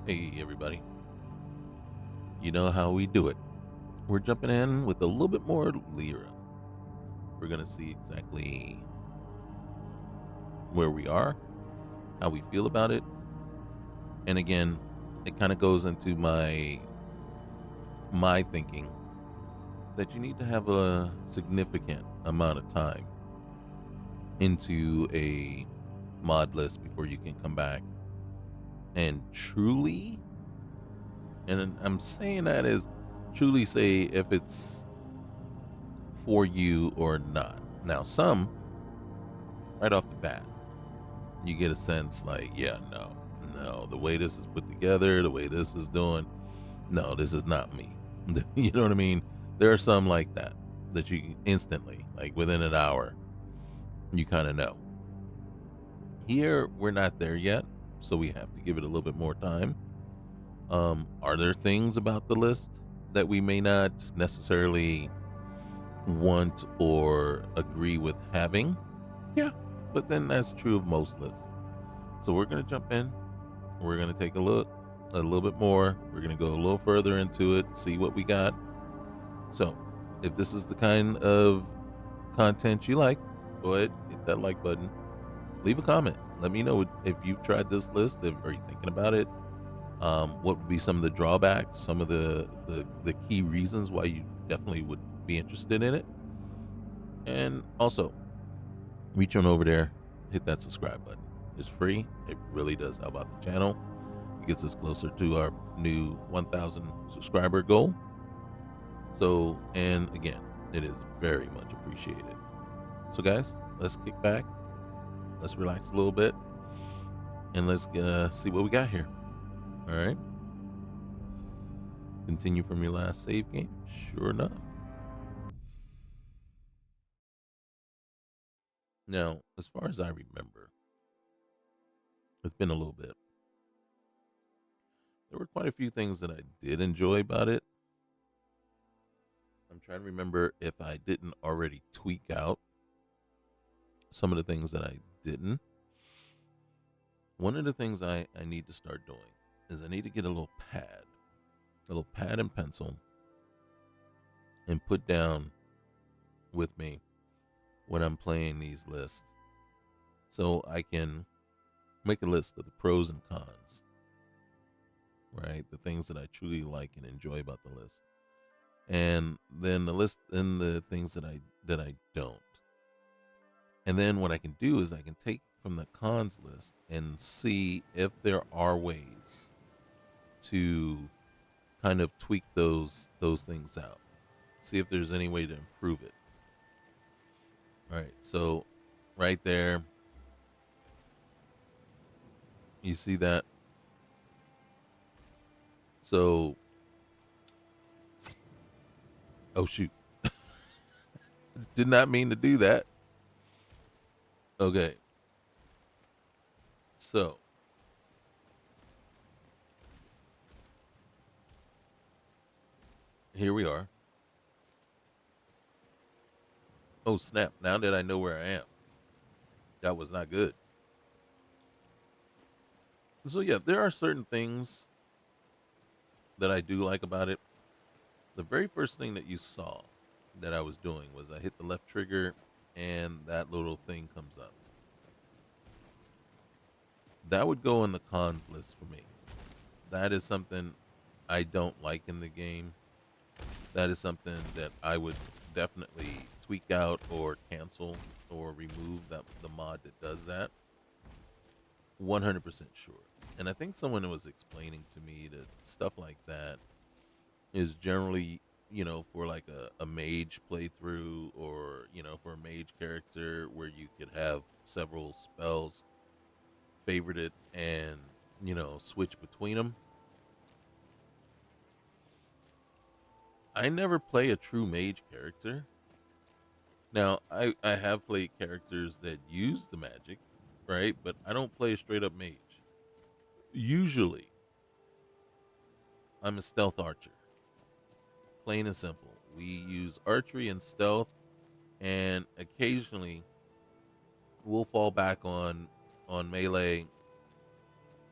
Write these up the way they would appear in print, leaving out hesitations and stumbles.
Hey, everybody. You know how we do it. We're jumping in with a little bit more Lyra. We're going to see exactly where we are, how we feel about it. And again, it kind of goes into my thinking that you need to have a significant amount of time into a mod list before you can come back and truly, and I'm saying that as truly say if it's for you or not. Now, some right off the bat, you get a sense like, yeah, no, the way this is put together, the way this is doing, no, this is not me. You know what I mean? There are some like that you instantly, like within an hour, you kind of know. Here, we're not there yet, so we have to give it a little bit more time. Are there things about the list that we may not necessarily want or agree with having? Yeah, but then that's true of most lists. So we're going to jump in. We're going to take a look a little bit more. We're going to go a little further into it, see what we got. So if this is the kind of content you like, go ahead, hit that like button. Leave a comment. Let me know if you've tried this list. Are you thinking about it? What would be some of the drawbacks, some of the key reasons why you definitely would be interested in it? And also, reach on over there, hit that subscribe button. It's free. It really does help out the channel. It gets us closer to our new 1,000 subscriber goal. So, and again, it is very much appreciated. So, guys, let's kick back, let's relax a little bit, and let's see what we got here. All right. Continue from your last save game. Sure enough. Now, as far as I remember, it's been a little bit. There were quite a few things that I did enjoy about it. I'm trying to remember if I didn't already tweak out some of the things that I didn't. One of the things I need to start doing is I need to get a little pad and pencil, and put down with me when I'm playing these lists so I can make a list of the pros and cons, right? The things that I truly like and enjoy about the list. And then the list and the things that I don't. And then what I can do is I can take from the cons list and see if there are ways to kind of tweak those things out. See if there's any way to improve it. All right. So right there, you see that. So oh shoot. Did not mean to do that. Okay. So here we are. Oh snap. Now that I know where I am. That was not good. So yeah, there are certain things that I do like about it. The very first thing that you saw that I was doing was I hit the left trigger and that little thing comes up. That would go in the cons list for me. That is something I don't like in the game. That is something that I would definitely tweak out or cancel or remove the mod that does that. 100% sure. And I think someone was explaining to me that stuff like that is generally, for like a mage playthrough, or, for a mage character where you could have several spells favorited and, switch between them. I never play a true mage character. Now, I have played characters that use the magic, right? But I don't play a straight up mage. Usually, I'm a stealth archer. Plain and simple. We use archery and stealth, and occasionally we'll fall back on melee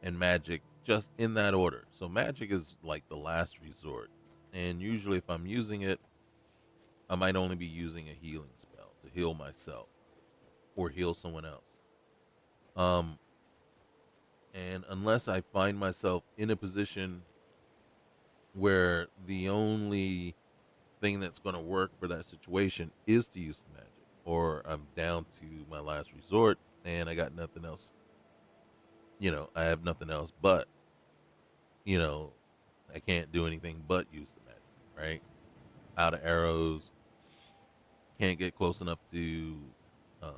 and magic just in that order. So magic is like the last resort. And usually if I'm using it, I might only be using a healing spell to heal myself or heal someone else. Um and unless I find myself in a position where the only thing that's going to work for that situation is to use the magic, or I'm down to my last resort and I got nothing else, I have nothing else but, you know, I can't do anything but use the magic, right? Out of arrows, can't get close enough to um,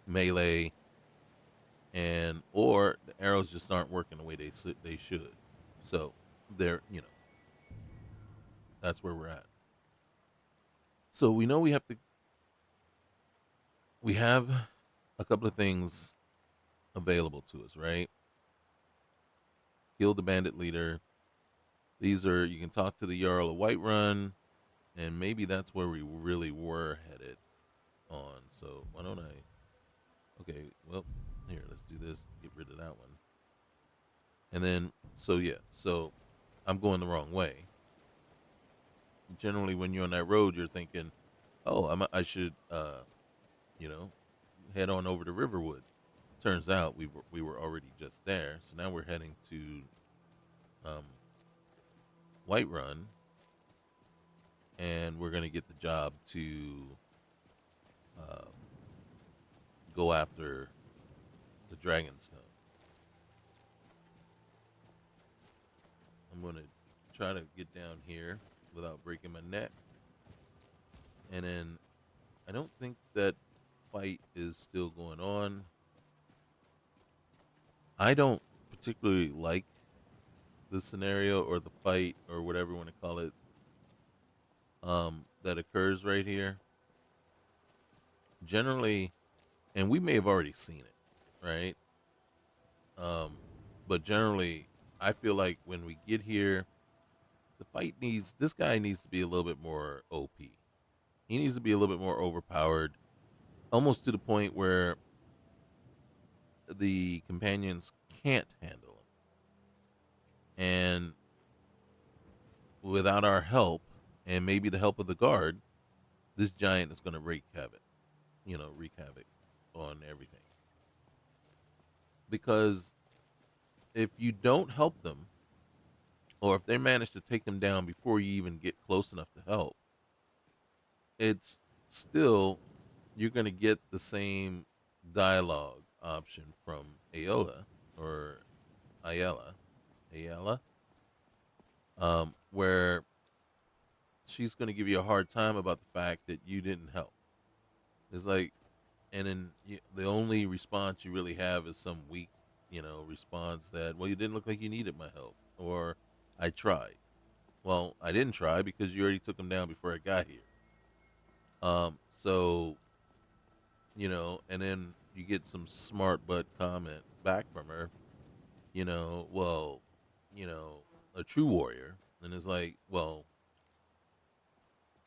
melee, and or the arrows just aren't working the way they should. So they're, that's where we're at. So we know we have a couple of things available to us, right? Kill the bandit leader. These are, you can talk to the Jarl of Whiterun, and maybe that's where we really were headed on. So why don't I? Okay, well, here, let's do this. Get rid of that one, and then so yeah, so I'm going the wrong way. Generally, when you're on that road, you're thinking, "Oh, I should, you know, head on over to Riverwood." Turns out we were already just there, so now we're heading to um, Whiterun, and we're gonna get the job to uh, go after the Dragonstone. I'm gonna try to get down here without breaking my neck, and then I don't think that fight is still going on. I don't particularly like the scenario or the fight or whatever you want to call it, that occurs right here. Generally, and we may have already seen it, right? Um, but generally, I feel like when we get here, the fight needs this guy needs to be a little bit more OP. He needs to be a little bit more overpowered, almost to the point where the companions can't handle him. And without our help, and maybe the help of the guard, this giant is going to wreak havoc on everything. Because if you don't help them, or if they manage to take him down before you even get close enough to help, it's still, you're going to get the same dialogue option from Aola or Ayala, Ayala, where she's going to give you a hard time about the fact that you didn't help. It's like, and then the only response you really have is some weak, response that, well, you didn't look like you needed my help, or I tried. Well, I didn't try because you already took him down before I got here. So, and then you get some smart butt comment back from her, well, you know, a true warrior. And it's like, well,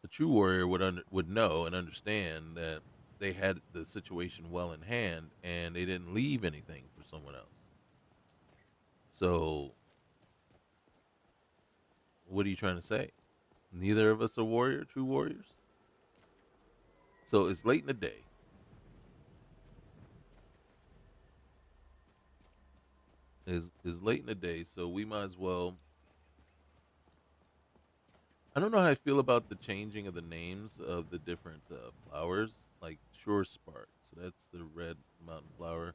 a true warrior would know and understand that they had the situation well in hand and they didn't leave anything for someone else. So, what are you trying to say? Neither of us are true warriors. So it's late in the day. Is late in the day, so we might as well. I don't know how I feel about the changing of the names of the different flowers, like Shore Spark. So that's the red mountain flower.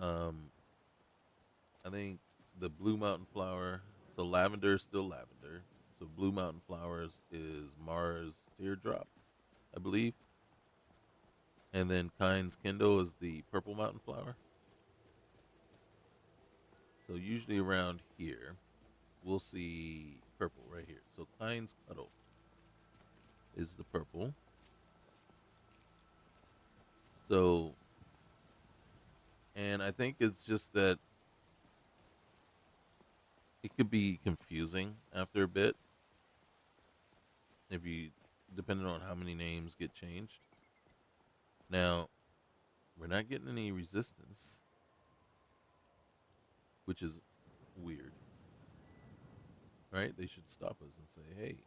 Um, I think the blue mountain flower. So lavender is still lavender. So blue mountain flowers is Mars teardrop, I believe. And then Kind's Kindle is the purple mountain flower. So usually around here, we'll see purple right here. So Kind's Cuddle is the purple. So, and I think it's just that it could be confusing after a bit if you, depending on how many names get changed. Now, we're not getting any resistance. which is weird, right? They should stop us and say, "Hey,"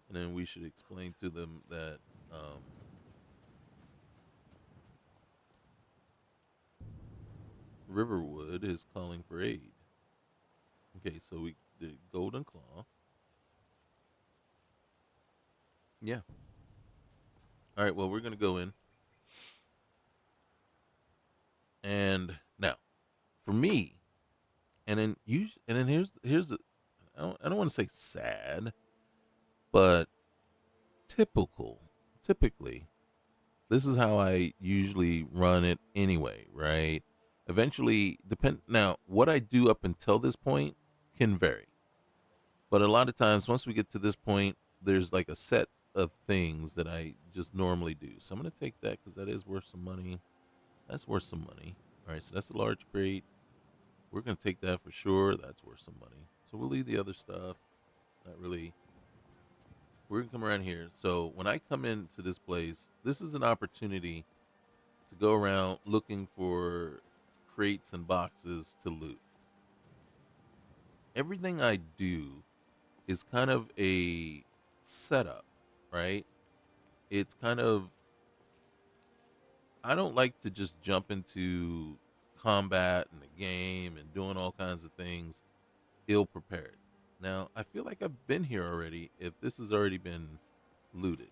and then we should explain to them that um, Riverwood is calling for aid. Okay, so we the Golden Claw. Yeah. All right. Well, we're gonna go in, and now for me, and then here's the I don't want to say sad, but typical. Typically, this is how I usually run it anyway, right? Eventually, depend now what I do up until this point can vary. But a lot of times once we get to this point, there's like a set of things that I just normally do. So I'm going to take that cuz that is worth some money. That's worth some money. All right, so that's a large crate. We're going to take that for sure. That's worth some money. So we'll leave the other stuff. Not really. We're going to come around here. So when I come into this place, this is an opportunity to go around looking for crates and boxes to loot. Everything I do is kind of a setup, right? It's kind of, I don't like to just jump into combat and the game and doing all kinds of things ill prepared. Now, I feel like I've been here already if this has already been looted.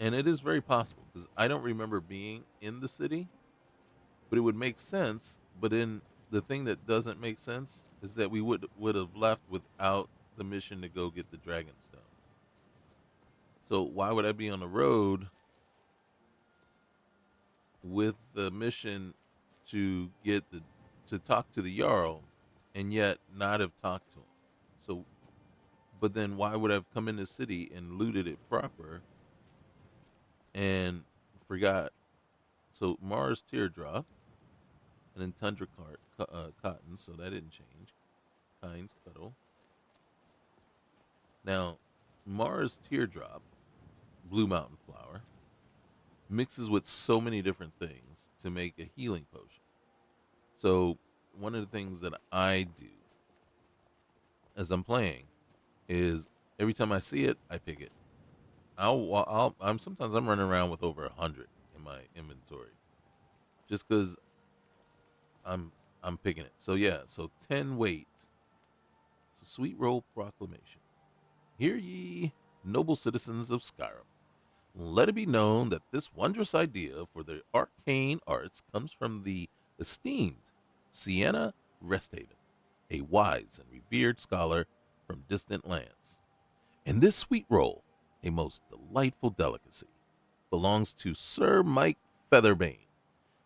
And it is very possible because I don't remember being in the city, but it would make sense. But then the thing that doesn't make sense is that we would have left without the mission to go get the dragon stone. So why would I be on the road with the mission to get the to talk to the Jarl and yet not have talked to him? So but then why would I have come in the city and looted it proper and forgot? So Mars teardrop and then tundra cotton, so that didn't change. Kynes cuddle. Now Mars teardrop, blue mountain flower, mixes with so many different things to make a healing potion. So one of the things that I do as I'm playing is every time I see it, I pick it. I'm sometimes I'm running around with over 100 in my inventory just because I'm I'm picking it. So yeah, so 10 weight. It's a sweet roll proclamation. Hear ye, noble citizens of Skyrim. Let it be known that this wondrous idea for the arcane arts comes from the esteemed Sienna Resthaven, a wise and revered scholar from distant lands. And this sweet roll, a most delightful delicacy, belongs to Sir Mike Featherbane,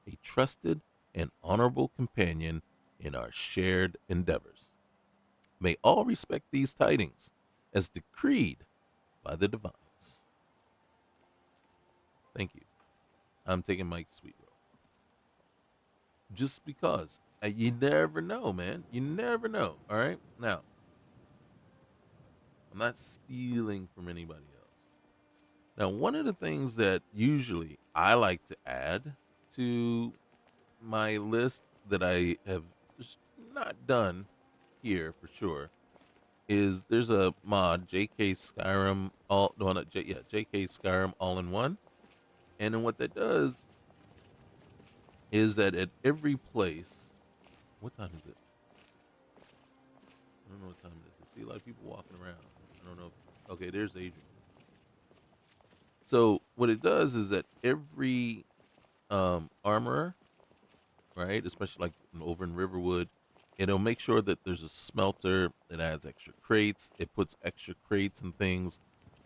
a trusted and honorable companion in our shared endeavors. May all respect these tidings as decreed by the divines. Thank you. I'm taking Mike's sweet roll. Just because. You never know, man. You never know. All right? Now, I'm not stealing from anybody else. Now, one of the things that usually I like to add to my list that I have not done here for sure is there's a mod JK Skyrim all no not J, yeah JK Skyrim all in one, and then what that does is that at every place, what time is it? I don't know what time it is. I see a lot of people walking around. I don't know. Okay, there's Adrian. So what it does is that every armorer, right, especially like over in Riverwood, it'll make sure that there's a smelter that adds extra crates. It puts extra crates and things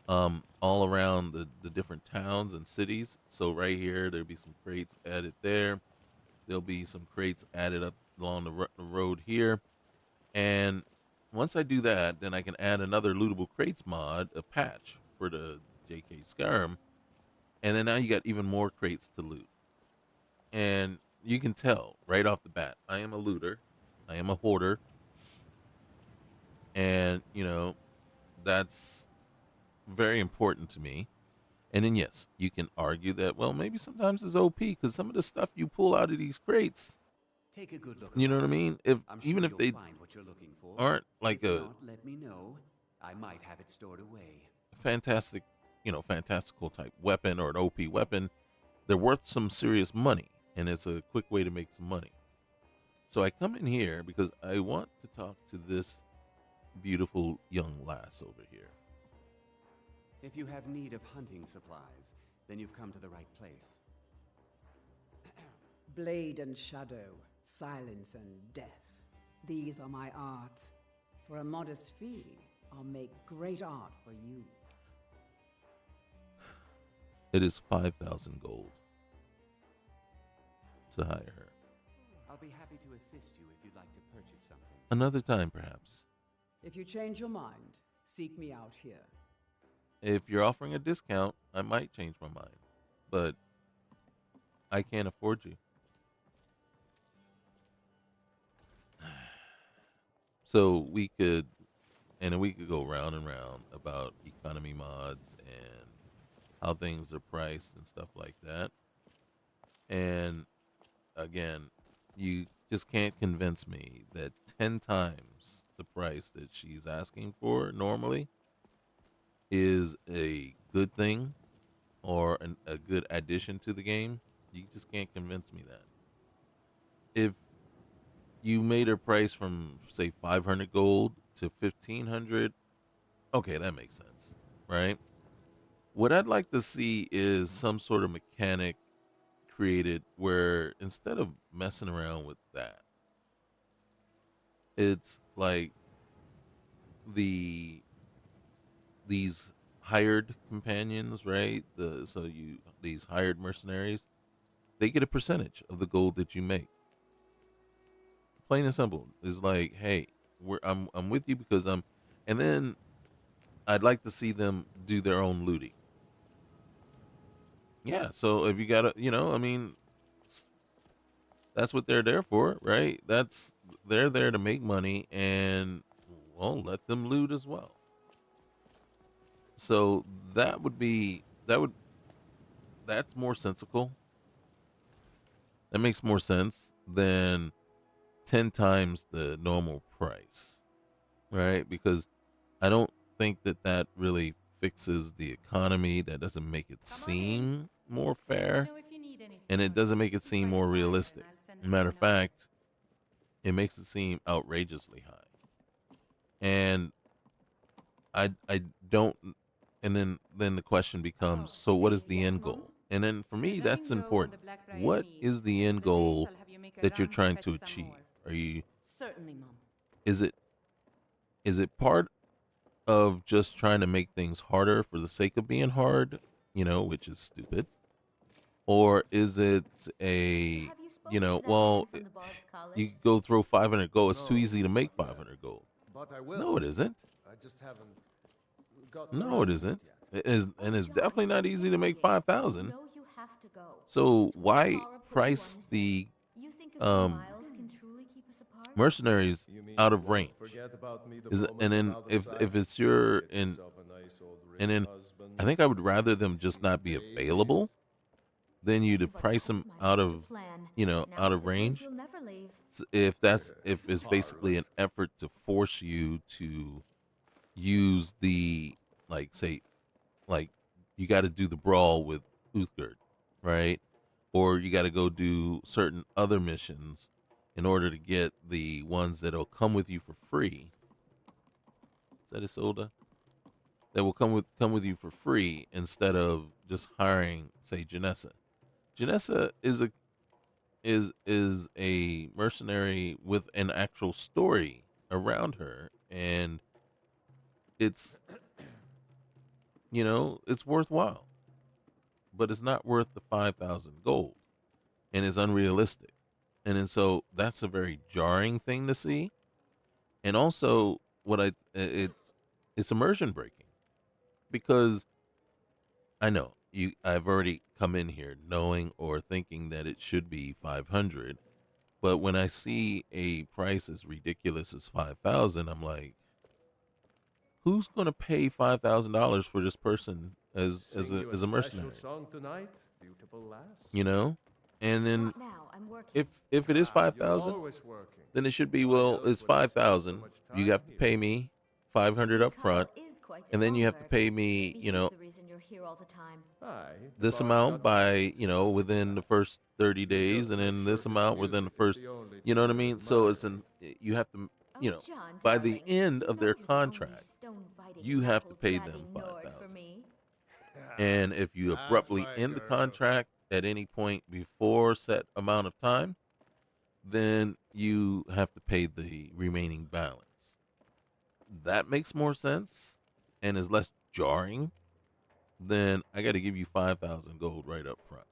all around the different towns and cities. So right here, there'll be some crates added there. There'll be some crates added up along the road here. And once I do that, then I can add another lootable crates mod, a patch for the JK Skyrim. And then now you got even more crates to loot. And you can tell right off the bat, I am a looter. I am a hoarder. And, that's very important to me. And then yes, you can argue that well maybe sometimes it's OP because some of the stuff you pull out of these crates, Take a good look you know what I around. mean? If I'm sure even if you'll they find what you're looking for. aren't like If a not, let me know. I might have it stored away. fantastic, fantastical type weapon or an OP weapon, they're worth some serious money, and it's a quick way to make some money. So I come in here because I want to talk to this beautiful young lass over here. If you have need of hunting supplies, then you've come to the right place. Blade and shadow, silence and death. These are my arts. For a modest fee, I'll make great art for you. It is 5,000 gold to hire her. I'll be happy to assist you if you'd like to purchase something. Another time, perhaps. If you change your mind, seek me out here. If you're offering a discount, I might change my mind, but I can't afford you. So we could go round and round about economy mods and how things are priced and stuff like that. And again, you just can't convince me that 10 times the price that she's asking for normally is a good thing or a good addition to the game. You just can't convince me that. If you made her price from say 500 gold to 1,500, okay, that makes sense, right? What I'd like to see is some sort of mechanic created where instead of messing around with that, it's like these hired companions, right? These hired mercenaries, they get a percentage of the gold that you make. Plain and simple. It's like, hey, I'm with you because and then I'd like to see them do their own looting. Yeah, so if you got to, I mean, that's what they're there for, right? They're there to make money and well, let them loot as well. So that's more sensical. That makes more sense than 10 times the normal price, right? Because I don't think that really fixes the economy. That doesn't make it seem more fair, and it doesn't make it seem more realistic. Matter of fact, it makes it seem outrageously high. And I don't and then the question becomes, so what is the end goal? And then for me that's important. What is the end goal that you're trying to achieve? Are you Certainly, Mom. is it is it part of just trying to make things harder for the sake of being hard, which is stupid? Or is it a, well, you go throw 500 gold. It's too easy to make 500 gold. But I will. No, it isn't. I just haven't gotten No, it around to isn't. yet. It is, and it's definitely not easy to make 5,000. No, you have to go. So It's why far apart price you the You think a few um miles can truly keep us apart? mercenaries You mean out you of won't range? forget about me the Is it, moment and I'm then out of if sight? it's your Get in yourself a nice old and rich then husband, I think I would rather some them just sweet not be babies. available than you to You've price them upheld my out master of plan. out Now I of suppose range. you'll never leave. If it's basically an effort to force you to use the like say like you got to do the brawl with Uthgerd, right? Or you got to go do certain other missions in order to get the ones that'll come with you for free. Is that Isolda? That will come with you for free instead of just hiring, say, Janessa. Janessa is a mercenary with an actual story around her, and it's it's worthwhile, but it's not worth the 5,000 gold, and it's unrealistic, and then so that's a very jarring thing to see, and also it's immersion breaking because I know I've already come in here knowing or thinking that it should be 500, but when I see a price as ridiculous as 5,000, I'm like, who's going to pay $5,000 for this person as Sing you a special mercenary, song tonight, beautiful lass. you know. And then Not now. I'm working. if it is You're 5,000, always working. then it should be, Why well, else it's would I spend so 5,000. much You time have to here? pay me 500 up front, Kyle is quite the and then you have to songbird. pay me, Maybe you he's know, the reason you're here all the time. Aye, the this bard's amount got by, music you to know, do with within the that. first 30 You days, just and make then sure this his amount within the music is first, the only you know what I thing you mean? So it's admire. you have to, you Oh, know, John, by the darling, end you of know their you're the only contract, stone-biting, you have to pay them apple-dragging Nord for 5,000. me. And if you That's abruptly my end the girl. contract at any point before set amount of time, then you have to pay the remaining balance. That makes more sense and is less jarring than I got to give you 5,000 gold right up front.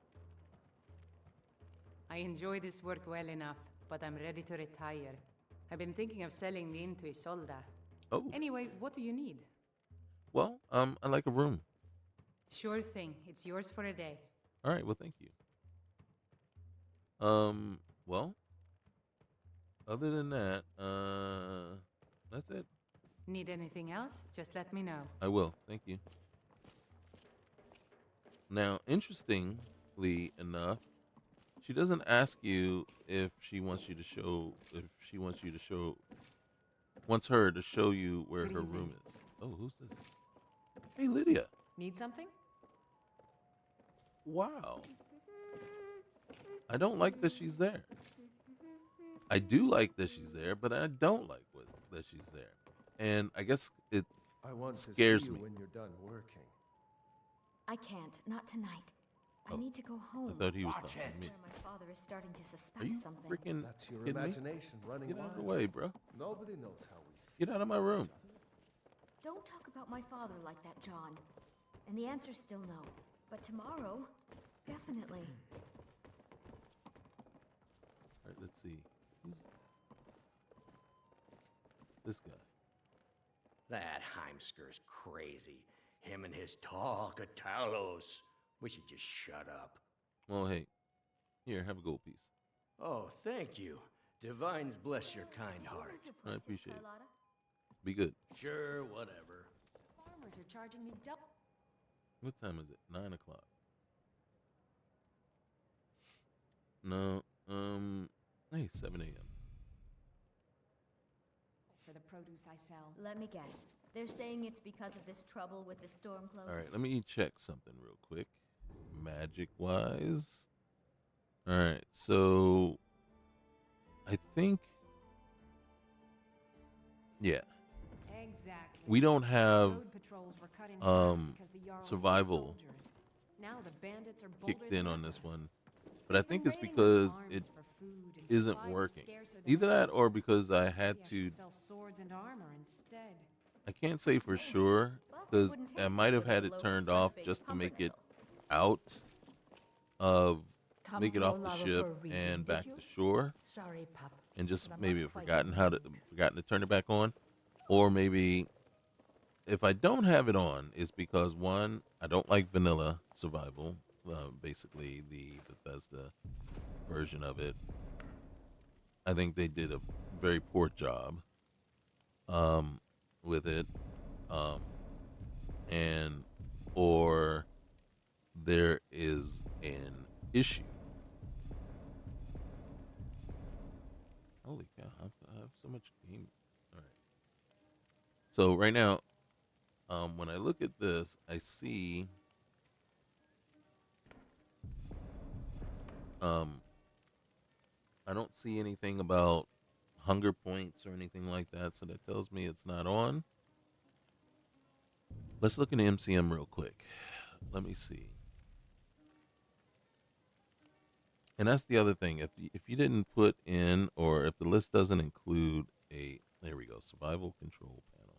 I enjoy this work well enough, but I'm ready to retire. I've been thinking of selling the inn to Isolda. Oh, Anyway, what do you need? well, I like a room. Sure thing. It's yours for a day. All right, well, thank you. Well, other than that, that's it. Need anything else? Just let me know. I will. Thank you. Now, interestingly enough, she doesn't ask you if she wants you to show, wants her to show you where Good her evening. room is. Oh, who's this? Hey, Lydia. Need something? Wow. I don't like that she's there. I do like that she's there, but I don't like that she's there. And I guess it I want scares to see you me. when you're done working. I can't. Not tonight. Oh, I need to go home. I thought he was Watch talking to it. me. Swear my father is starting to Are suspect you something. freaking That's your kidding me? imagination running Get out wild. of the way, bro. Nobody knows how we feel. Get out of my room. Don't talk about my father like that, John. And the answer's still no. But tomorrow, definitely. All right, let's see. Who's this guy? That Heimskir's crazy. Him and his talk of Talos. We should just shut up. Well, hey, here, have a gold piece. Oh, thank you. Divines bless your kind heart. Where's your I process, appreciate it. Carlotta? Be good. Sure, whatever. Farmers are charging me double. What time is it? 9 o'clock. No, hey, 7 a.m. For the produce I sell. Let me guess. They're saying it's because of this trouble with the storm clothes. All right, let me check something real quick. Magic wise. All right, so I think, yeah, Exactly. we don't have Road patrols were cut in um, half because the Jarl hated survival soldiers. Now the bandits are bolder kicked in than on ever. this one, but I They've think been it's raiding because farms it for food and isn't supplies are working. scarcer than Either that ever. or because I had Maybe I to, should sell swords and armor instead. I can't say for sure But it because wouldn't I taste might as have good as had a it loaf of turned fresh off baked just to make it pumpernickel. out of, Come make it to off the Olava ship for a reading, and did back you? to shore, Sorry, pup. and just but I'm maybe not quite forgotten in forgotten to turn it back on, or maybe if I don't have it on, it's because one, I don't like vanilla survival, basically the Bethesda version of it. I think they did a very poor job with it, and or there is an issue. Holy cow! I have so much game. All right. So right now, when I look at this, I see um, I don't see anything about hunger points or anything like that, so that tells me it's not on. Let's look into MCM real quick. Let me see. And that's the other thing. If you didn't put in, or if the list doesn't include a, there we go, survival control panel.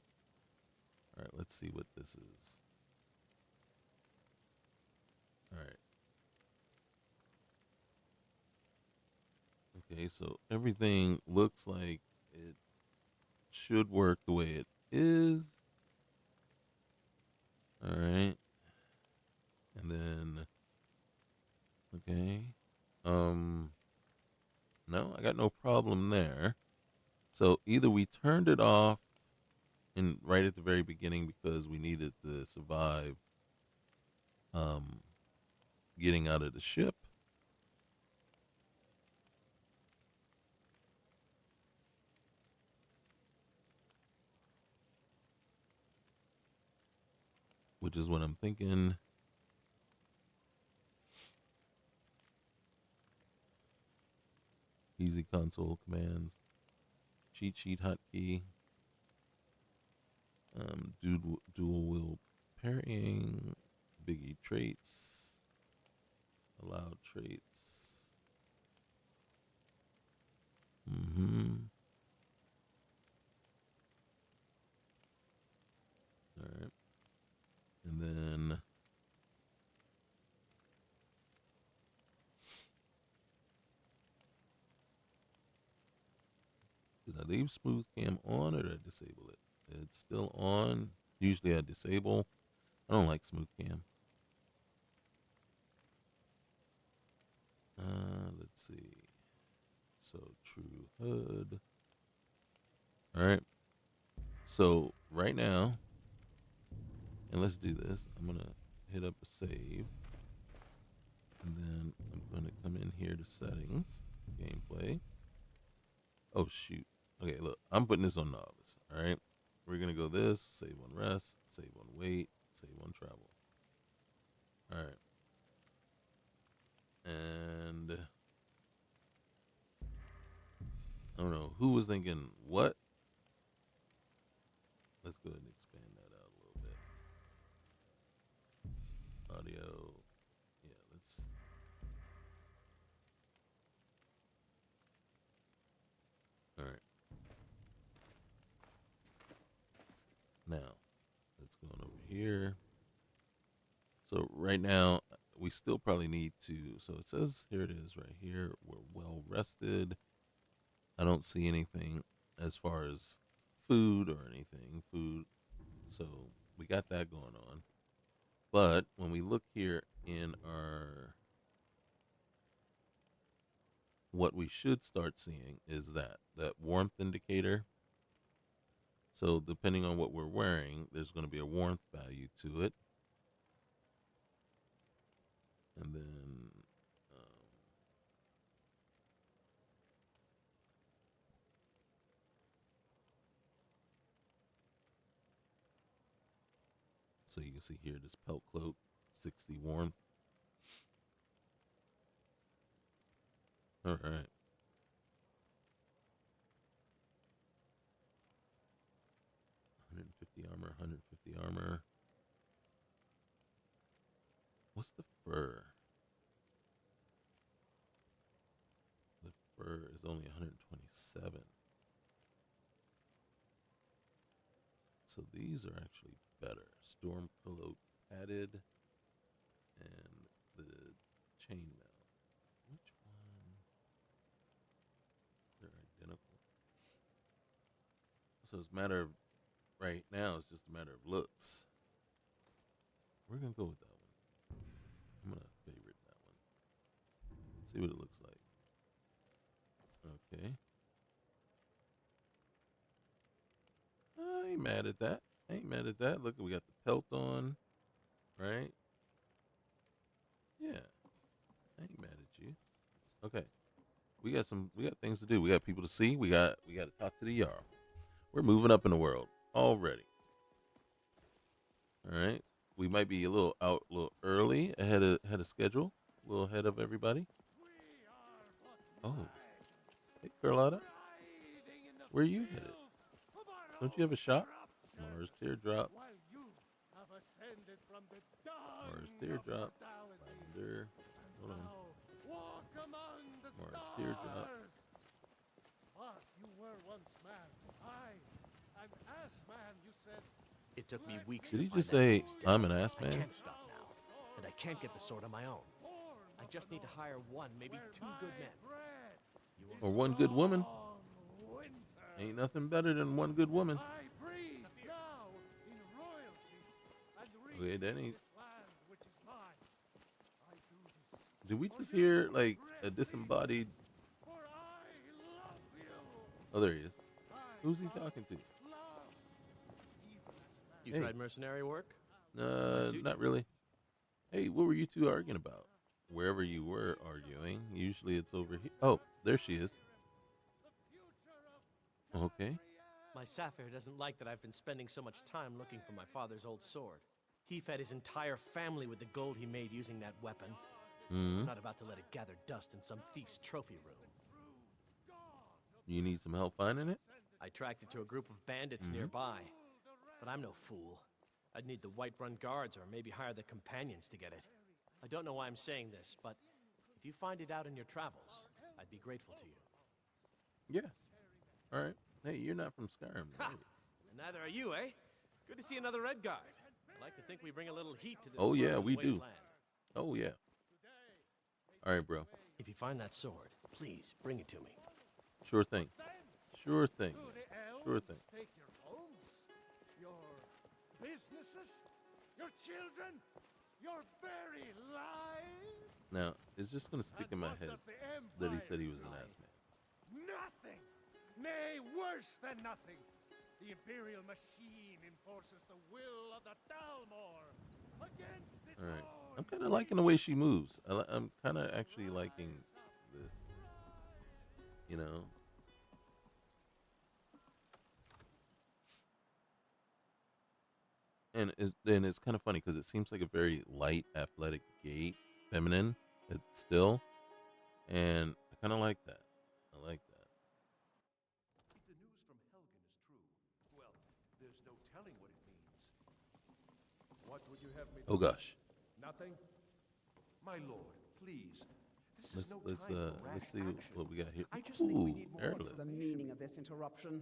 All right, let's see what this is. All right. Okay, so everything looks like it should work the way it is. All right. And then, okay. No, I got no problem there. So either we turned it off right at the very beginning because we needed to survive um, getting out of the ship. Which is what I'm thinking. Easy console commands. Cheat sheet hotkey. Dual wheel parrying. Biggie traits. Allowed traits. All right. And then did I leave smooth cam on or did I disable it? It's still on. Usually I disable. I don't like smooth cam. Let's see. So true HUD. All right. So right now, and let's do this. I'm gonna hit up a save, and then I'm gonna come in here to settings, gameplay. Oh shoot. Okay, look, I'm putting this on novice. All right. We're gonna go this, save on rest, save on wait, save on travel. All right. And I don't know who was thinking what. Let's go ahead and expand that out a little bit. Audio. Yeah, let's. All right. Now, let's go on over here. So right now, we still probably need to. So it says here it is right here. We're well rested. I don't see anything as far as food or anything. So we got that going on. But when we look here in our, what we should start seeing is that warmth indicator. So depending on what we're wearing, there's going to be a warmth value to it. And then so you can see here this pelt cloak, 60 warmth. All right. Armor, 150 armor. What's the fur? The fur is only 127. So these are actually better. Storm cloak padded and the chainmail. Which one? They're identical. So it's a matter of right now, it's just a matter of looks. We're gonna go with that one. I'm gonna favorite that one. See what it looks like. Okay. I ain't mad at that. Look, we got the pelt on, right? Yeah. I ain't mad at you. Okay. We got things to do. We got people to see. We got to talk to the Jarl. We're moving up in the world already. All right. We might be a little early, ahead of schedule, a little ahead of everybody. Oh. Hey, Carlotta. Where are you headed? Don't you have a shop? Mars Teardrop. Mars Teardrop. Lavender. Hold on. Mars Teardrop. But you were once man. An ass man, you said. It took me weeks Did to he find just that say, news dead. I'm an ass I man? can't stop now, and I can't get the sword on my own. I just need to hire one, maybe two good men. Or one good woman? Ain't nothing better than one good woman. Okay, that ain't. Did we just hear like a disembodied? Oh, there he is. Who's he talking to? You Hey. tried mercenary work? Not really. Hey, what were you two arguing about? Wherever you were arguing, usually it's over here. Oh, there she is. Okay. My Sapphire doesn't like that I've been spending so much time looking for my father's old sword. He fed his entire family with the gold he made using that weapon. Mm-hmm. I'm not about to let it gather dust in some thief's trophy room. You need some help finding it? I tracked it to a group of bandits nearby, but I'm no fool. I'd need the Whiterun guards or maybe hire the companions to get it. I don't know why I'm saying this, but if you find it out in your travels, I'd be grateful to you. Yeah. All right. Hey, you're not from Skyrim, Ha! are you? And neither are you, eh? Good to see another Red Guard. I like to think we bring a little heat to this Oh, yeah, frozen we do. wasteland. Oh, yeah. All right, bro. If you find that sword, please bring it to me. Sure thing. Sure thing. Do the elves Sure thing. take your homes, your businesses, your children, your very lives? Now, it's just going to stick in And my what head does the that he Empire said he was an like? ass man. Nothing! Nay, worse than nothing! The Imperial machine enforces the will of the Dalmor against its All right. own I'm kind of liking the way she moves. I'm kind of actually liking this. You know? And it's kind of funny because it seems like a very light, athletic gait, feminine, it's still. And I kind of like that. I like that. If the news from Helgen is true, well, there's no telling what it means. What would you have me Oh, do? gosh. Nothing? My lord, please. This Let's is no let's time for let's rash see action. what we got here. I just think we Ooh, need more airlift. What's the meaning of this interruption?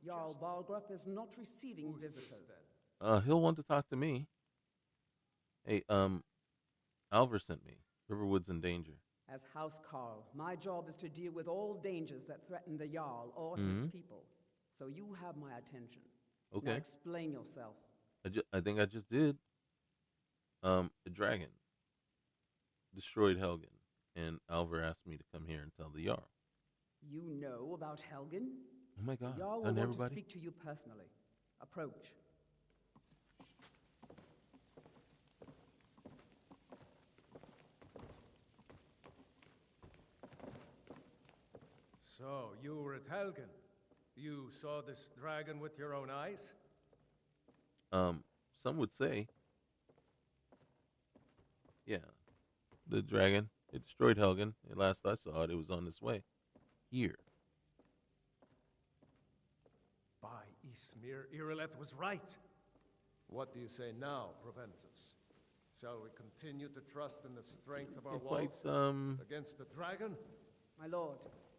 Jarl Balgrup is not receiving Who's this visitors. then? He'll want to talk to me. Hey, Alvar sent me. Riverwood's in danger. As House Carl, my job is to deal with all dangers that threaten the Jarl or Mhm. his people. So you have my attention. Now Okay. explain yourself. I think I just did. A dragon destroyed Helgen, and Alvar asked me to come here and tell the Jarl. You know about Helgen? Oh my The God! Jarl will Done want to everybody? speak to you personally. Approach. So, you were at Helgen. You saw this dragon with your own eyes? Some would say, yeah, the dragon it destroyed Helgen. And last I saw it, it was on its way here. By Ysmir, Irileth was right. What do you say now, Proventus? Shall we continue to trust in the strength of our Yeah, quite walls against the dragon? My lord,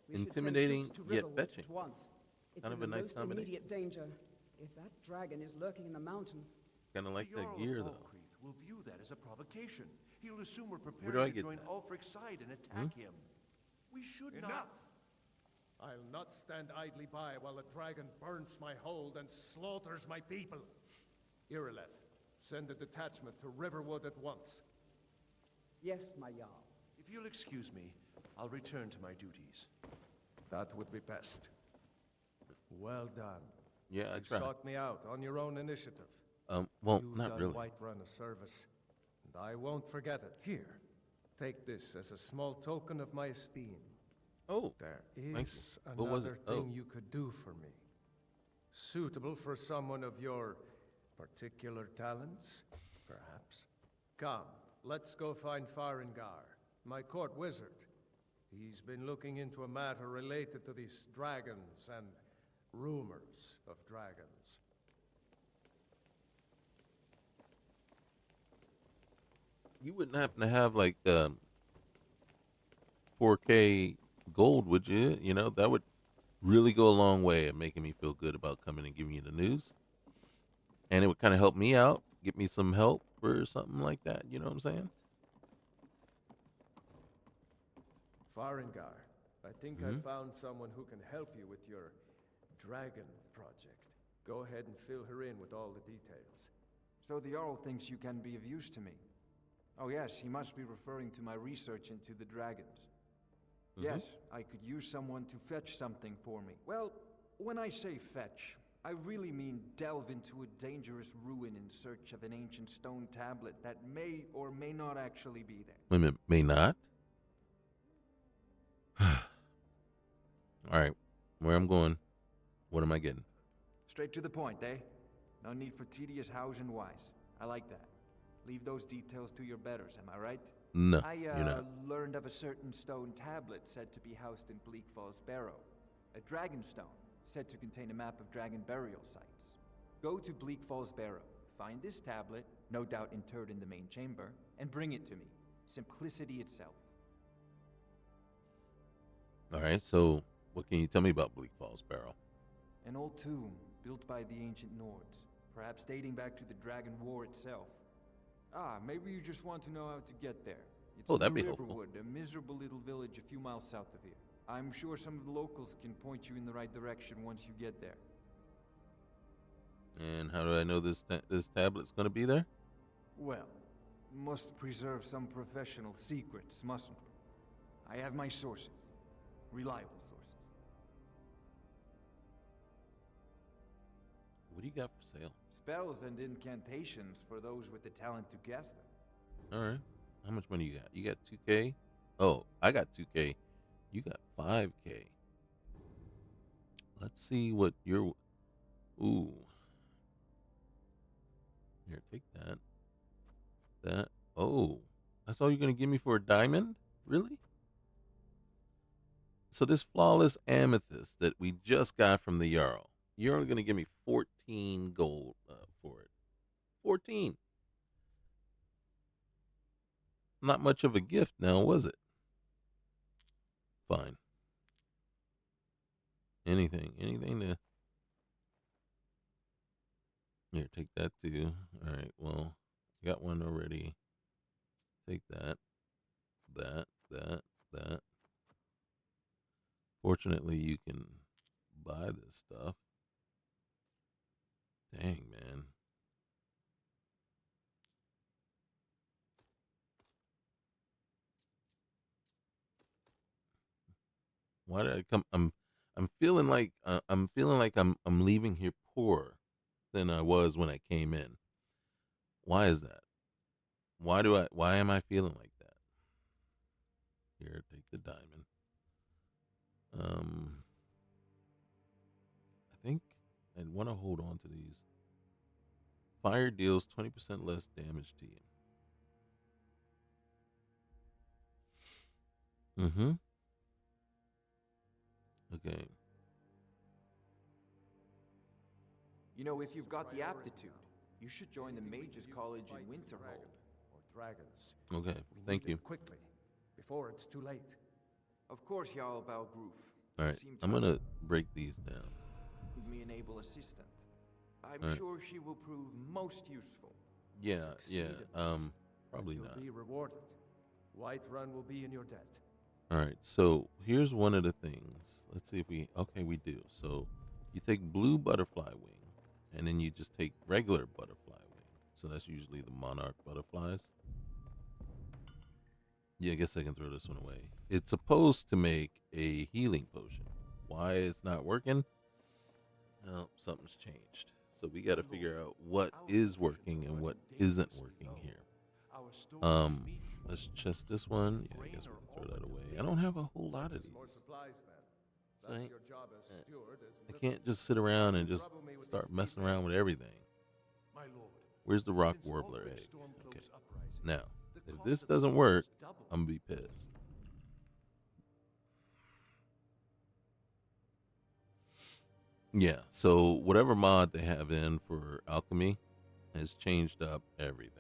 we intimidating should send troops to yet Riverwood fetching. at once. It's Kind in of a the nice most combination. immediate danger. If that dragon is lurking in the mountains, Kind of like the that Jarl gear of though. Falkreath will view that as a provocation. He'll assume we're do I preparing to get join that? Ulfric's side and attack him. We should Enough! not. I'll not stand idly by while the dragon burns my hold and slaughters my people. Irileth, send a detachment to Riverwood at once. yes, my Jarl. If you'll excuse me, I'll return to my duties. That would be best. Well done. Yeah, I You tried. sought me out on your own initiative. Well, You've not done really. Whiterun a service, and I won't forget it. Here, take this as a small token of my esteem. Oh, There thank is you. What was another it? thing Oh. you could do for me. Suitable for someone of your particular talents, perhaps. Come, let's go find Farengar, my court wizard. He's been looking into a matter related to these dragons and rumors of dragons. You wouldn't happen to have like 4K gold, would you? You know, that would really go a long way at making me feel good about coming and giving you the news. And it would kind of help me out, get me some help or something like that. You know what I'm saying? Farengar, I think I Mhm. found someone who can help you with your dragon project. Go ahead and fill her in with all the details. So the Jarl thinks you can be of use to me. Oh yes, he must be referring to my research into the dragons. Yes, I could use someone to fetch something for me. Well, when I say fetch, I really mean delve into a dangerous ruin in search of an ancient stone tablet that may or may not actually be there. Wait a minute, may not? All right, where I'm going, what am I getting? Straight to the point, eh? No need for tedious hows and whys. I like that. Leave those details to your betters, am I right? No, I you're not. learned of a certain stone tablet said to be housed in Bleak Falls Barrow. A dragon stone, said to contain a map of dragon burial sites. Go to Bleak Falls Barrow, find this tablet, no doubt interred in the main chamber, and bring it to me. Simplicity itself. All right, so what can you tell me about Bleak Falls Barrow? An old tomb, built by the ancient Nords, perhaps dating back to the Dragon War itself. Ah, maybe you just want to know how to get there. It's Oh, that'd near be helpful. Riverwood, a miserable little village a few miles south of here. I'm sure some of the locals can point you in the right direction once you get there. And how do I know this tablet's going to be there? Well, must preserve some professional secrets, mustn't we? I have my sources. Reliable sources. What do you got for sale? Spells and incantations for those with the talent to guess them. All right. How much money you got? You got 2K? Oh, I got 2K. You got 5K. Let's see what your... Ooh. Here, take that. That. Oh. That's all you're going to give me for a diamond? Really? So this flawless amethyst that we just got from the Jarl, you're only going to give me 14 gold for it. 14. Not much of a gift now, was it? Fine. Anything to... Here, take that too. All right, well, I got one already. Take that. That. Fortunately, you can buy this stuff. Dang, man. Why did I come? I'm feeling like I'm leaving here poorer than I was when I came in. Why is that? Why am I feeling like that? Here, take the diamond. I think I'd want to hold on to these. Fire deals 20% less damage to you. Mm-hmm. Okay. You know, if you've got the aptitude, you should join the Mages College in Winterhold. Or dragons. Okay, We thank need you. it quickly, before it's too late. Of course, Jarl Balgroof. All right, I'm gonna break these down. Me an able assistant. I'm All right. sure she will prove most useful. Yeah, Succeed at this, probably You'll not. be rewarded. Whiterun will be in your debt. All right, so here's one of the things. Let's see if we we do. So you take blue butterfly wing, and then you just take regular butterfly wing. So that's usually the monarch butterflies. Yeah, I guess I can throw this one away. It's supposed to make a healing potion. Why it's not working? No, something's changed. So we got to figure out what is working and what isn't working here. Let's chest this one. Yeah, I guess we can throw that away. I don't have a whole lot of these. More supplies then. So That's your job as steward, I isn't it? can't just sit around and just start messing around with everything. My lord, Where's the rock since warbler Ulfric's egg? Stormcloak's Okay. uprising, Now, the if cost this of doesn't the work, has doubled. I'm gonna be pissed. Yeah, so whatever mod they have in for alchemy has changed up everything.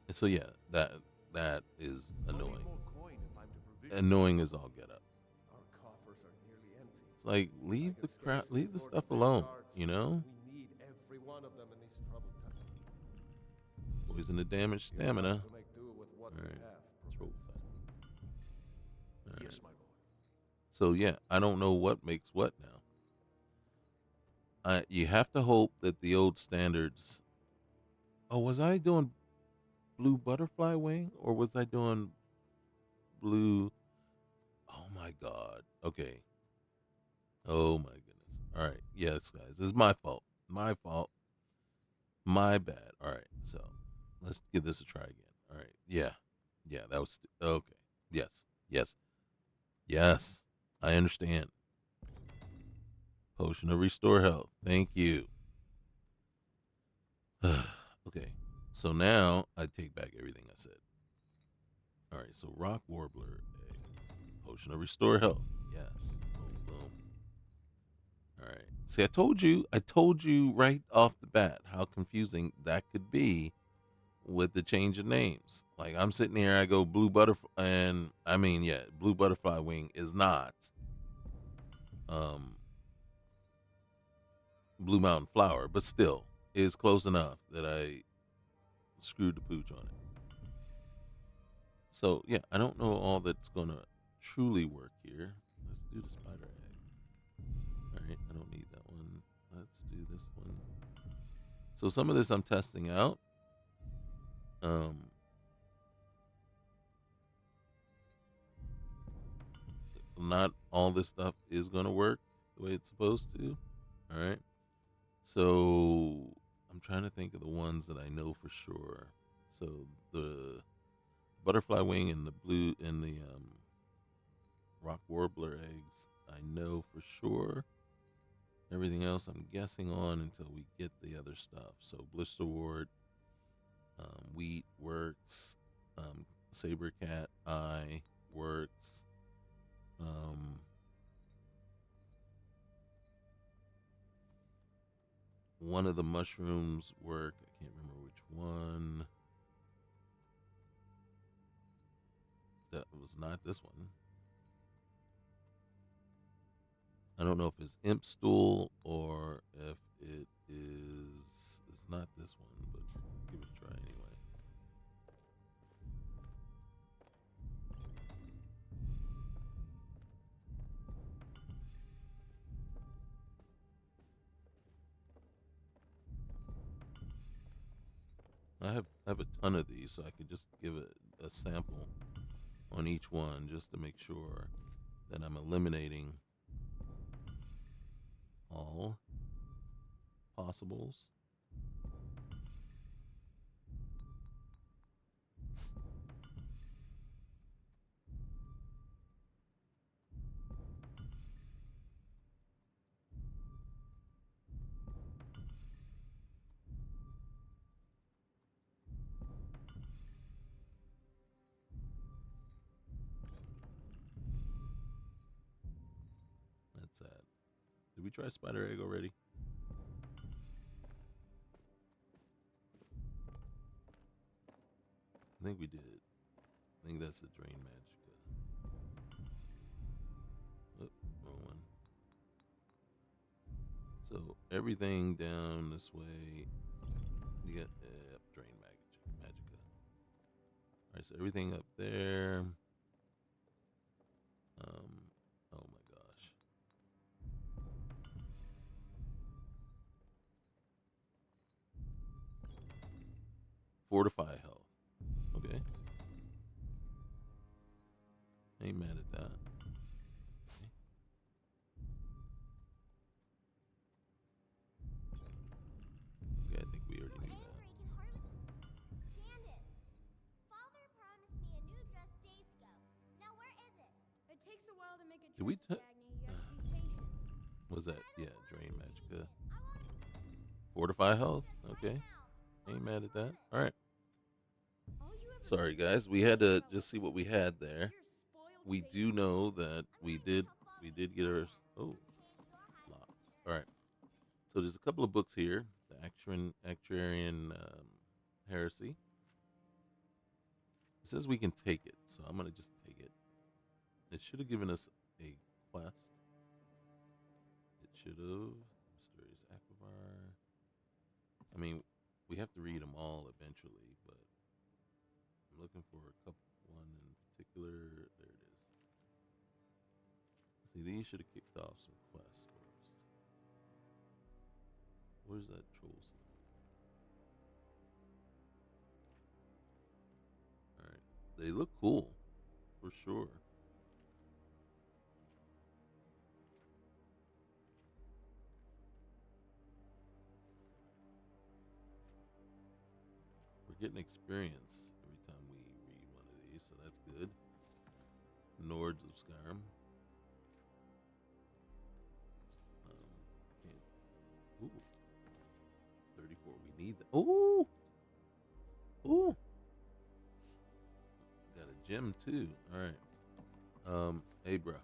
And so yeah, that is annoying. More coin if I'm to provision. Annoying as all get up. Our coffers are nearly empty. It's like I leave can the crap, scarcely leave the afford stuff to pay alone. guards. You know, We need every one of them in these troubled times. poison the damaged You'll have stamina. to make do with what All we right, have, let's roll Professor. All right. Yes, my lord. So yeah, I don't know what makes what now. You have to hope that the old standards. Oh, was I doing blue butterfly wing or was I doing blue? Oh my god. Okay. Oh my goodness. All right. Yes, guys. It's my fault. My fault. My bad. All right. So let's give this a try again. All right. Yeah. Yeah. That was okay. Yes. Yes. Yes. I understand. Potion to restore health. Thank you. Okay. So now I take back everything I said. All right. So rock warbler egg. Potion to restore health. Yes. Boom. Boom. All right. See, I told you right off the bat how confusing that could be with the change of names. Like I'm sitting here, I go blue butterfly, and I mean, yeah, blue butterfly wing is not um blue mountain flower, but still is close enough that I screwed the pooch on it. So yeah, I don't know all that's gonna truly work here. Let's do the spider egg. All right, I don't need that one. Let's do this one. So some of this I'm testing out. Um, Not all this stuff is gonna work the way it's supposed to. All right. So I'm trying to think of the ones that I know for sure. So the butterfly wing and the blue and the rock warbler eggs, I know for sure. Everything else I'm guessing on until we get the other stuff. So blisterwort, wheat works, saber cat eye works. One of the mushrooms work. I can't remember which one. That was not this one. I don't know if it's imp stool or if it is. It's not this one, but give it a try anyway. I have a ton of these, so I could just give it a sample on each one just to make sure that I'm eliminating all possibles. That's sad. Did we try spider egg already? I think we did. I think that's the drain magic. Oh, wrong one. So everything down this way, you get drain magica. All right, so everything up there. Oh my gosh. Fortify health. Okay. Ain't mad at that. Okay. Okay, I think we already knew that. Stand it. Father promised me a new dress days ago. Now where is it? It takes a while to make a Did we dress, Dagny. You have to be patient. Was that? Yeah, drain magica. Fortify health. Okay. Ain't mad at that. All right. Sorry, guys. We had to just see what we had there. We do know that we did get our locked. All right. So there's a couple of books here. The Actuarian Heresy. It says we can take it, so I'm gonna just take it. It should have given us a quest. It should have. Mysterious Aquivar. I mean, we have to read them all eventually, but I'm looking for one in particular. There it is. See, these should have kicked off some quests first. Where's that troll stuff? Alright. They look cool, for sure. getting experience every time we read one of these, so that's good. Nords of Skyrim. Ooh, 34. We need that. Ooh, ooh. Got a gem too. All right. Hey, bro.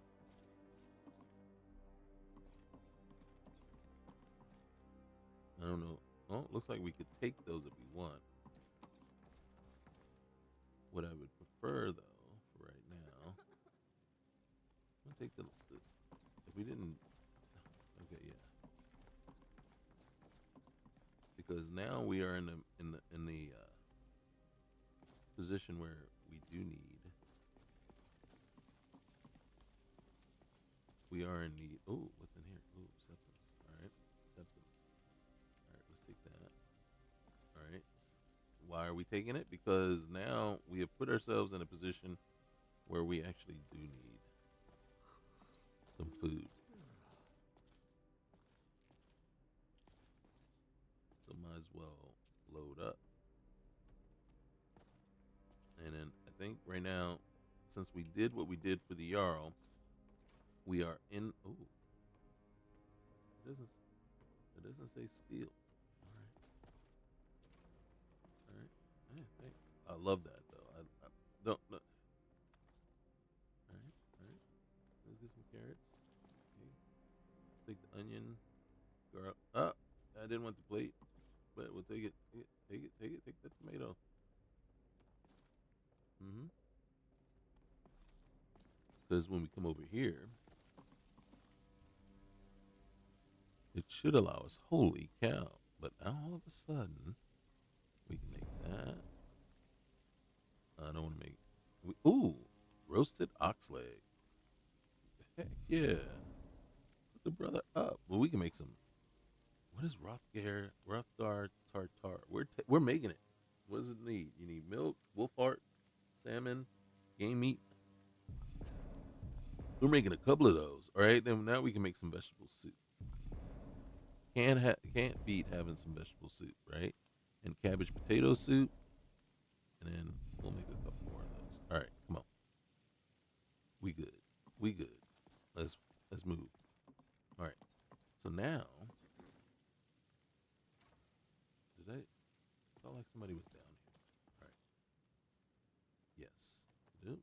I don't know. Oh, looks like we could take those if we want. What I would prefer, though, for right now, I'm gonna take the if we didn't. Okay, yeah. Because now we are in the position where we do need. We are in need. Oh, what's in here? Oh, septums. All right, septums. All right, let's take that. All right. Why are we taking it? Because now we have put ourselves in a position where we actually do need some food. So might as well load up. And then I think right now, since we did what we did for the Jarl, we are in. Oh, it doesn't say steel. All right. Yeah, thanks. I love that though. I don't. No. All right. Let's get some carrots. Okay. Take the onion. Garlic. I didn't want the plate, but we'll take it. Take it. Take the tomato. Because when we come over here, it should allow us. Holy cow! But now all of a sudden, we can make that. I don't want to make. Ooh, roasted ox leg. Heck yeah! Put the brother up. Well, we can make some. What is Rothgar tartar? We're making it. What does it need? You need milk, wolf heart, salmon, game meat. We're making a couple of those. All right, then now we can make some vegetable soup. Can't beat having some vegetable soup, right? And cabbage potato soup, and then we'll make a couple more of those. All right, come on. We good. Let's move. All right. So now, I felt like somebody was down here. All right. Yes. Nope.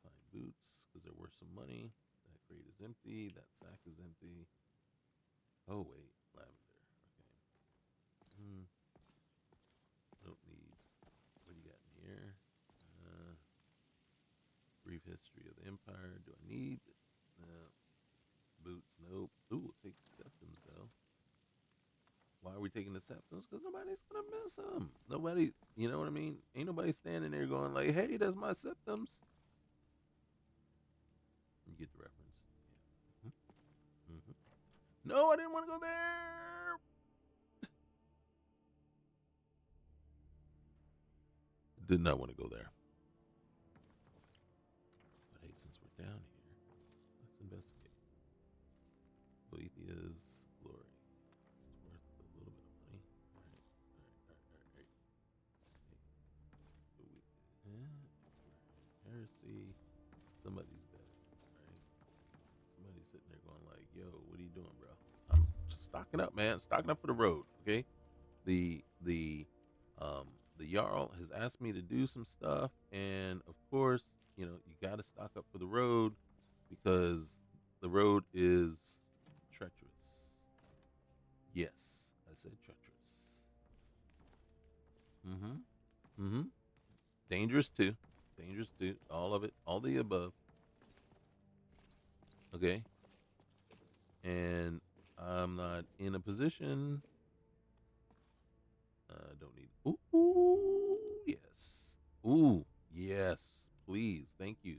Find boots because they're worth some money. That crate is empty. That sack is empty. Oh wait, lavender. Okay. Don't need. What do you got in here? Brief history of the empire. Do I need? Boots. Nope. Ooh, we'll take the septums though. Why are we taking the septums? Because nobody's gonna miss them. Nobody, you know what I mean? Ain't nobody standing there going like, "Hey, that's my septums." You get the reference. Yeah. No, I didn't want to go there. Did not want to go there. But hey, since we're down here, let's investigate. Boethia's glory. It's worth a little bit of money. All right. Heresy. Somebody's better, right? Somebody's sitting there going like, "Yo, what are you doing, bro?" I'm just stocking up, man. Stocking up for the road. Okay. The Jarl has asked me to do some stuff, and of course, you got to stock up for the road because the road is treacherous. Yes, I said treacherous. Dangerous too. All of it, all the above. Okay. And I'm not in a position. Don't need. Ooh, yes. Ooh, yes. Please, thank you.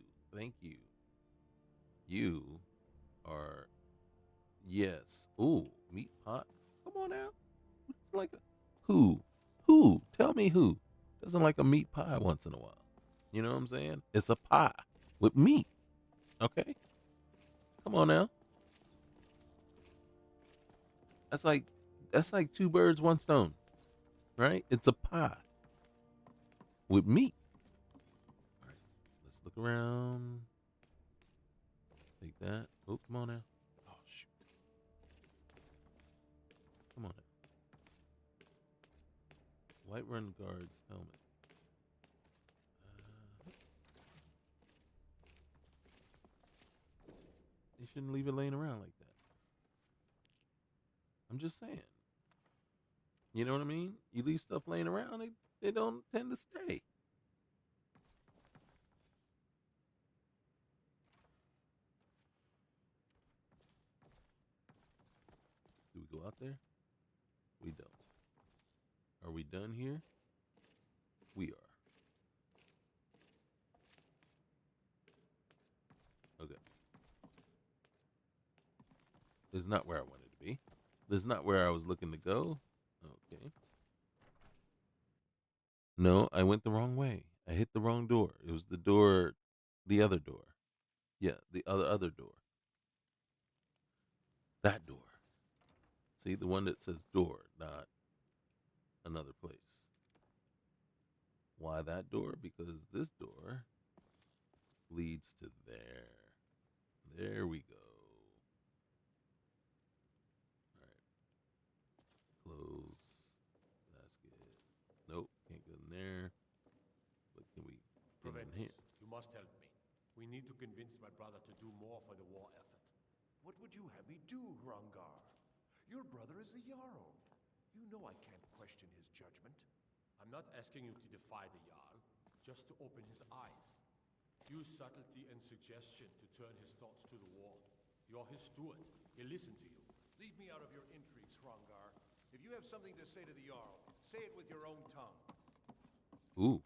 You are. Yes. Ooh, meat pot. Come on now. It's like who? Tell me who doesn't like a meat pie once in a while? You know what I'm saying? It's a pie with meat. Okay. Come on now. That's like two birds, one stone. Right? It's a pie. with meat. All right, let's look around. Take that. Oh, come on now. Oh, shoot. Come on now. White-run guard's helmet. You shouldn't leave it laying around like that. I'm just saying. You know what I mean? You leave stuff laying around, they don't tend to stay. Do we go out there? We don't. Are we done here? We are. Okay. This is not where I wanted to be. This is not where I was looking to go. Okay. No, I went the wrong way. I hit the wrong door. It was the other door. Yeah, the other door. That door. See, the one that says door, not another place. Why that door? Because this door leads to there. There we go. All right. Close. Basket. Nope, can't go in there. But can we get in here? You must help me. We need to convince my brother to do more for the war effort. What would you have me do, Hrongar? Your brother is the Jarl. You know I can't question his judgment. I'm not asking you to defy the Jarl, just to open his eyes. Use subtlety and suggestion to turn his thoughts to the war. You're his steward. He'll listen to you. Leave me out of your intrigues, Hrongar. If you have something to say to the Jarl, say it with your own tongue. Ooh.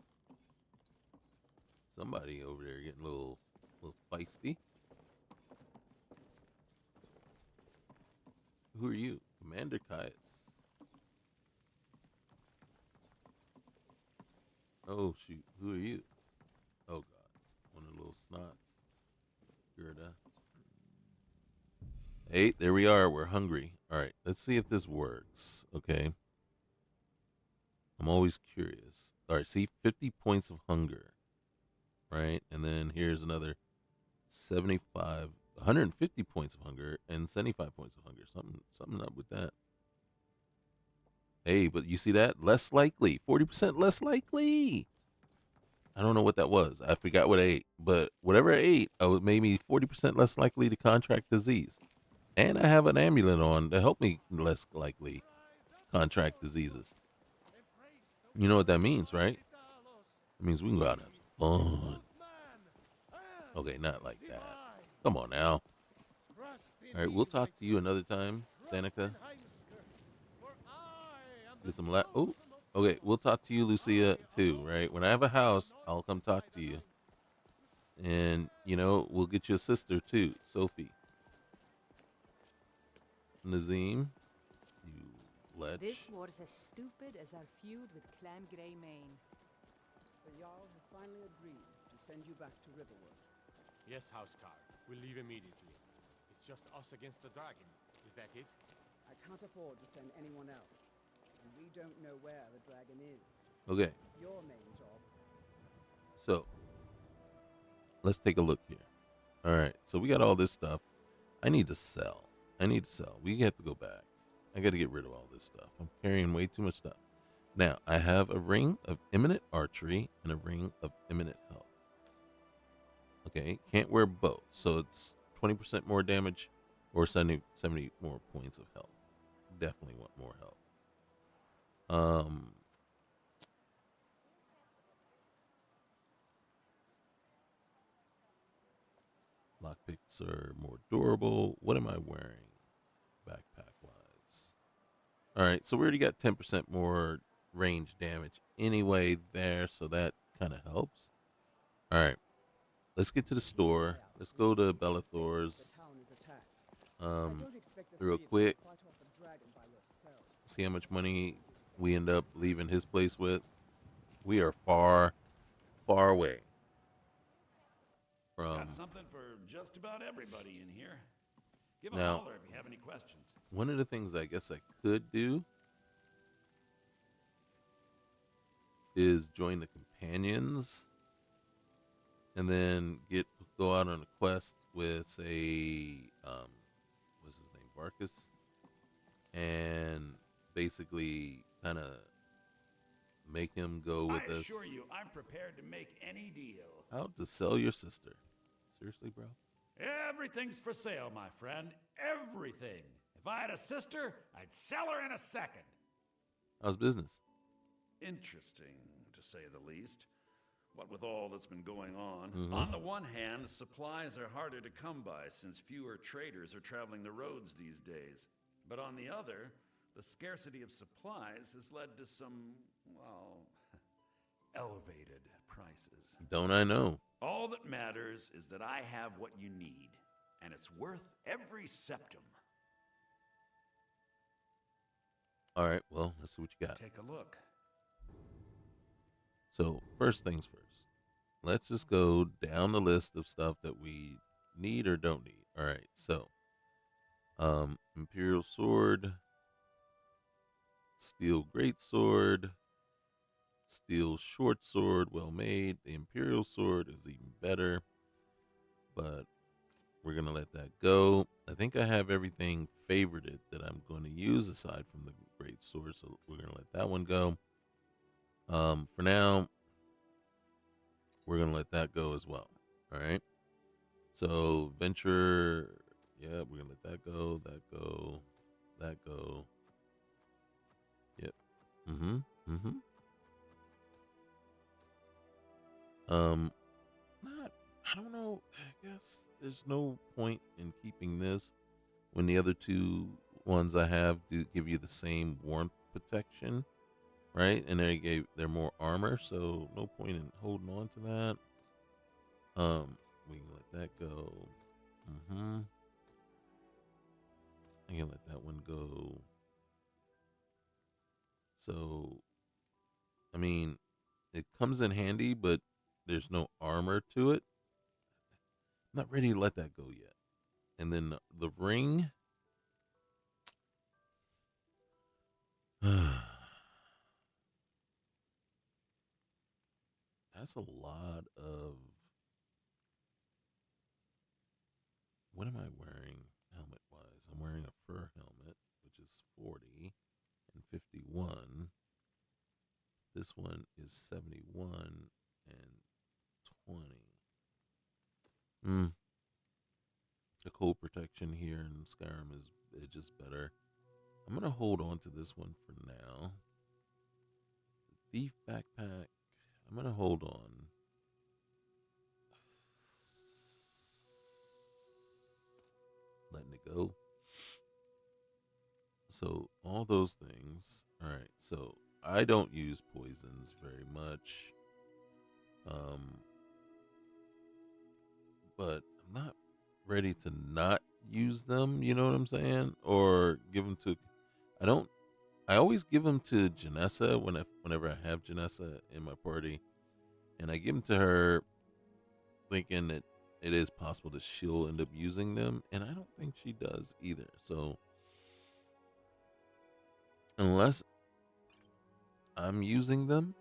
Somebody over there getting a little feisty. Who are you? Commander Caius. Oh, shoot. Who are you? Oh, God. One of the little snots. Gerda. Hey, there we are. We're hungry. All right. Let's see if this works. Okay. I'm always curious. All right. See, 50 points of hunger. Right? And then here's another 150 points of hunger and 75 points of hunger. Something up with that. Hey, but you see that? Less likely. 40% less likely. I don't know what that was. I forgot what I ate. But whatever I ate, it made me 40% less likely to contract disease. And I have an amulet on to help me less likely contract diseases. You know what that means, right? It means we can go out and have fun. Okay, not like that. Come on now. All right, we'll talk to you another time, Danica. Get some okay, we'll talk to you, Lucia, too, right? When I have a house, I'll come talk to you. And, we'll get you a sister, too, Sophie. Nazim, you lech. This war's as stupid as our feud with Clan Greymane. The Jarl has finally agreed to send you back to Riverwood. Yes, Housecar. We'll leave immediately. It's just us against the dragon. Is that it? I can't afford to send anyone else. And we don't know where the dragon is. Okay. Your main job. So, let's take a look here. All right. So, we got all this stuff. I need to sell. We have to go back. I got to get rid of all this stuff. I'm carrying way too much stuff. Now, I have a ring of imminent archery and a ring of imminent health. Okay, can't wear both. So it's 20% more damage or 70 more points of health. Definitely want more health. Lockpicks are more durable. What am I wearing backpack wise? All right, so we already got 10% more range damage anyway there, so that kind of helps. All right. Let's get to the store. Let's go to Bellathor's real quick. See how much money we end up leaving his place with. We are far, far away from. Got something for just about everybody in here. Give a Now, holler if you have any questions. one of the things I guess I could do is join the companions, and then go out on a quest with, say, what's his name, Barkus, and basically kind of make him go with us. I assure you, I'm prepared to make any deal. How to sell your sister? Seriously, bro? Everything's for sale, my friend. Everything. If I had a sister, I'd sell her in a second. How's business? Interesting, to say the least. What with all that's been going on. Mhm. On the one hand, supplies are harder to come by since fewer traders are traveling the roads these days. But on the other, the scarcity of supplies has led to some, well, elevated prices. Don't I know? All that matters is that I have what you need, and it's worth every septum. All right, well, let's see what you got. Take a look. So, first things first. Let's just go down the list of stuff that we need or don't need. All right, so Imperial Sword, Steel Greatsword, Steel Short Sword, well made. The Imperial Sword is even better, but we're going to let that go. I think I have everything favorited that I'm going to use aside from the Great Sword, so we're going to let that one go. For now, we're going to let that go as well. All right. So, Venture, yeah, we're going to let that go, that go. Yep. I don't know. I guess there's no point in keeping this when the other two ones I have do give you the same warmth protection, right? And they're more armor, so no point in holding on to that. We can let that go. I can let that one go. So, I mean, it comes in handy, but there's no armor to it. I'm not ready to let that go yet. And then the ring. That's a lot of. What am I wearing helmet wise? I'm wearing a fur helmet, which is 40 and 51. This one is 71 and 20. The cold protection here in Skyrim is just better. I'm going to hold on to this one for now. The Thief backpack, I'm going to hold on. Letting it go. So all those things. All right. So I don't use poisons very much. But I'm not ready to not use them. You know what I'm saying? Or give them to. I always give them to Janessa whenever I have Janessa in my party, and I give them to her, thinking that it is possible that she'll end up using them, and I don't think she does either. So unless I'm using them,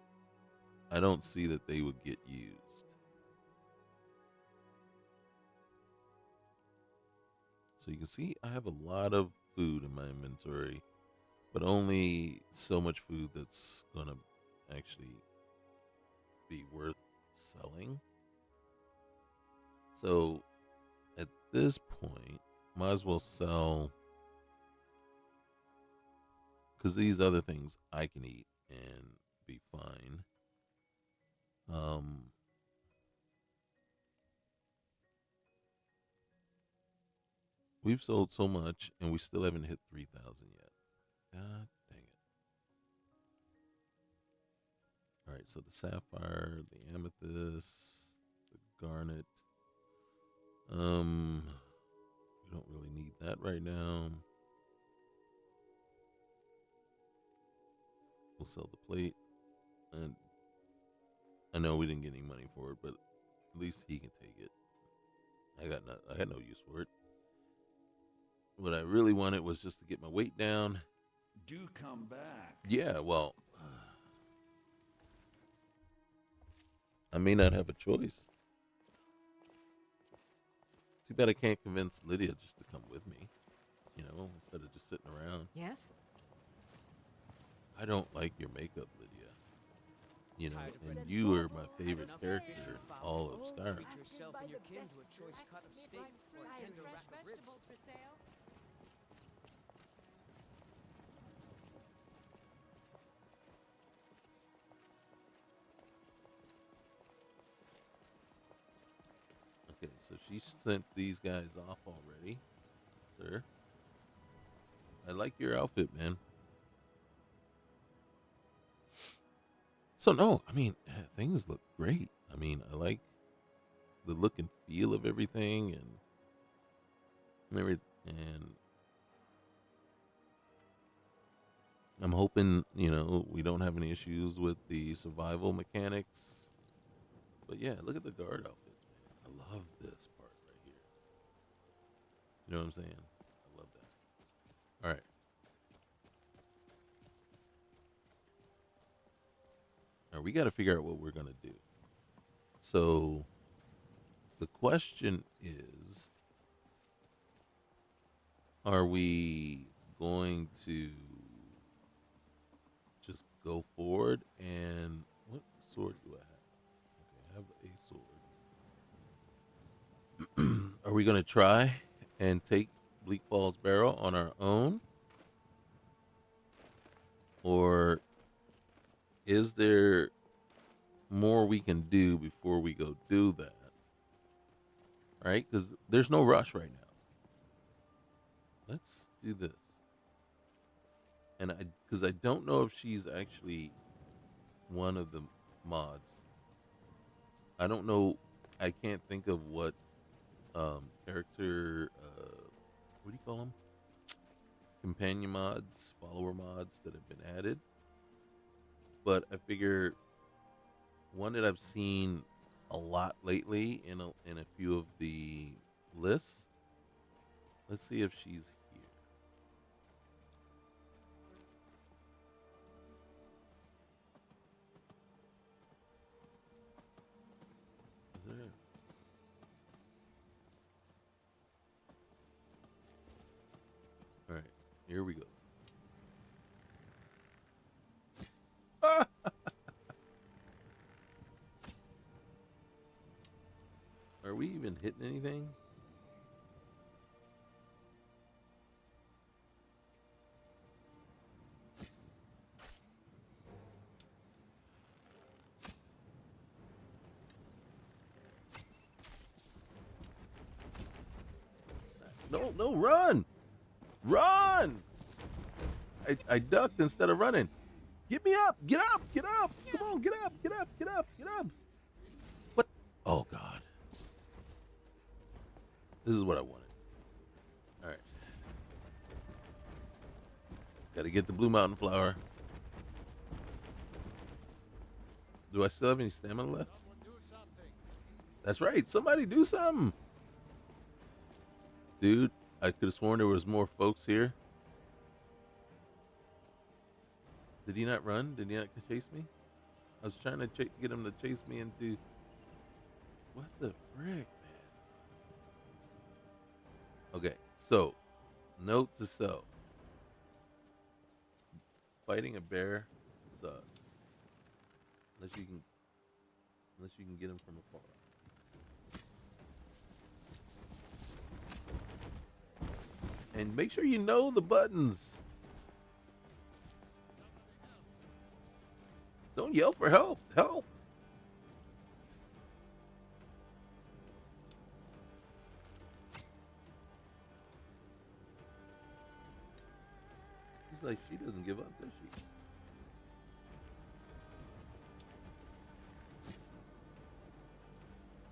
I don't see that they would get used. So you can see I have a lot of food in my inventory, but only so much food that's going to actually be worth selling. So at this point, might as well sell, because these other things I can eat and be fine. We've sold so much, and we still haven't hit 3,000 yet. God dang it. All right, so the sapphire, the amethyst, the garnet. We don't really need that right now. We'll sell the plate. And I know we didn't get any money for it, but at least he can take it. I had no use for it. What I really wanted was just to get my weight down. Do come back. Yeah, well, I may not have a choice. Too bad I can't convince Lydia just to come with me, instead of just sitting around. Yes? I don't like your makeup, Lydia. And you are my favorite character in all of Skyrim. Treat yourself and your kin to a choice cut of steak or a tender rack of ribs. For sale? Okay, so she sent these guys off already, sir. I like your outfit, man. So no, I mean, things look great. I mean, I like the look and feel of everything, and I'm hoping, we don't have any issues with the survival mechanics. But yeah, look at the guard outfits, man. I love this part right here. You know what I'm saying? I love that. All right. Now we got to figure out what we're going to do. So the question is, are we going to just go forward? And what sword do I have? Okay, I have a sword. Are we going to try and take Bleak Falls Barrow on our own? Or is there more we can do before we go do that? Right? Because there's no rush right now. Let's do this. And because I don't know if she's actually one of the mods. I don't know. I can't think of what character, what do you call them? Companion mods, follower mods that have been added. But I figure one that I've seen a lot lately in a few of the lists. Let's see if she's here. Is there? All right, here we go. Are we even hitting anything? No, run! Run! I ducked instead of running. Get me up! Get up! Get up! Come on, get up! Get up! Get up! Get up! What? Oh, God. This is what I wanted. All right. Got to get the Blue Mountain Flower. Do I still have any stamina left? That's right. Somebody do something. Dude, I could have sworn there was more folks here. Did he not run? Did he not chase me? I was trying to get him to chase me into... What the frick, man? Okay, so, note to self. Fighting a bear sucks. Unless you can get him from afar. And make sure you know the buttons. Don't yell for help. Help. He's like, she doesn't give up, does she?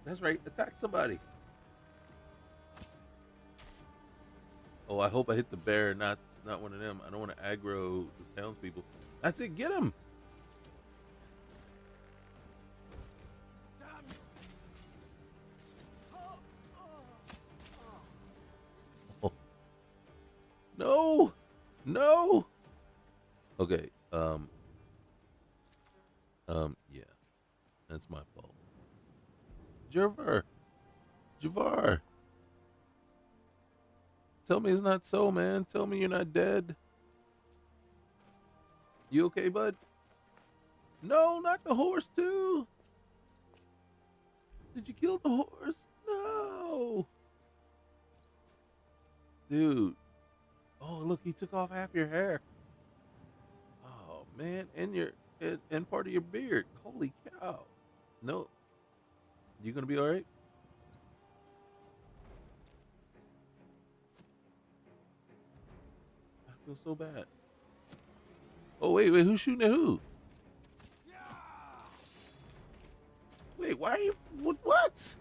That's right. Attack somebody. Oh, I hope I hit the bear, not one of them. I don't want to aggro the townspeople. That's it. Get him. Oh. No. No. Okay. Yeah. That's my fault. Javar. Tell me it's not so, man. Tell me you're not dead. You okay, bud? No, not the horse, too. Did you kill the horse? No. Dude. Oh, look, he took off half your hair. Oh, man. And part of your beard. Holy cow. No. You gonna be all right? I feel so bad. Oh, wait. Who's shooting at who? Wait, why are you... What?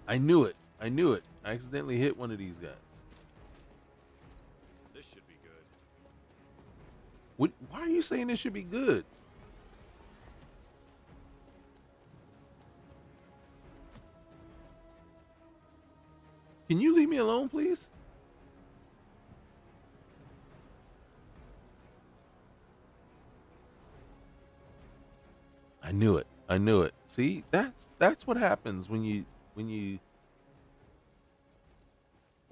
I knew it. I accidentally hit one of these guys. This should be good. Why are you saying this should be good? Can you leave me alone, please? I knew it. See, that's what happens when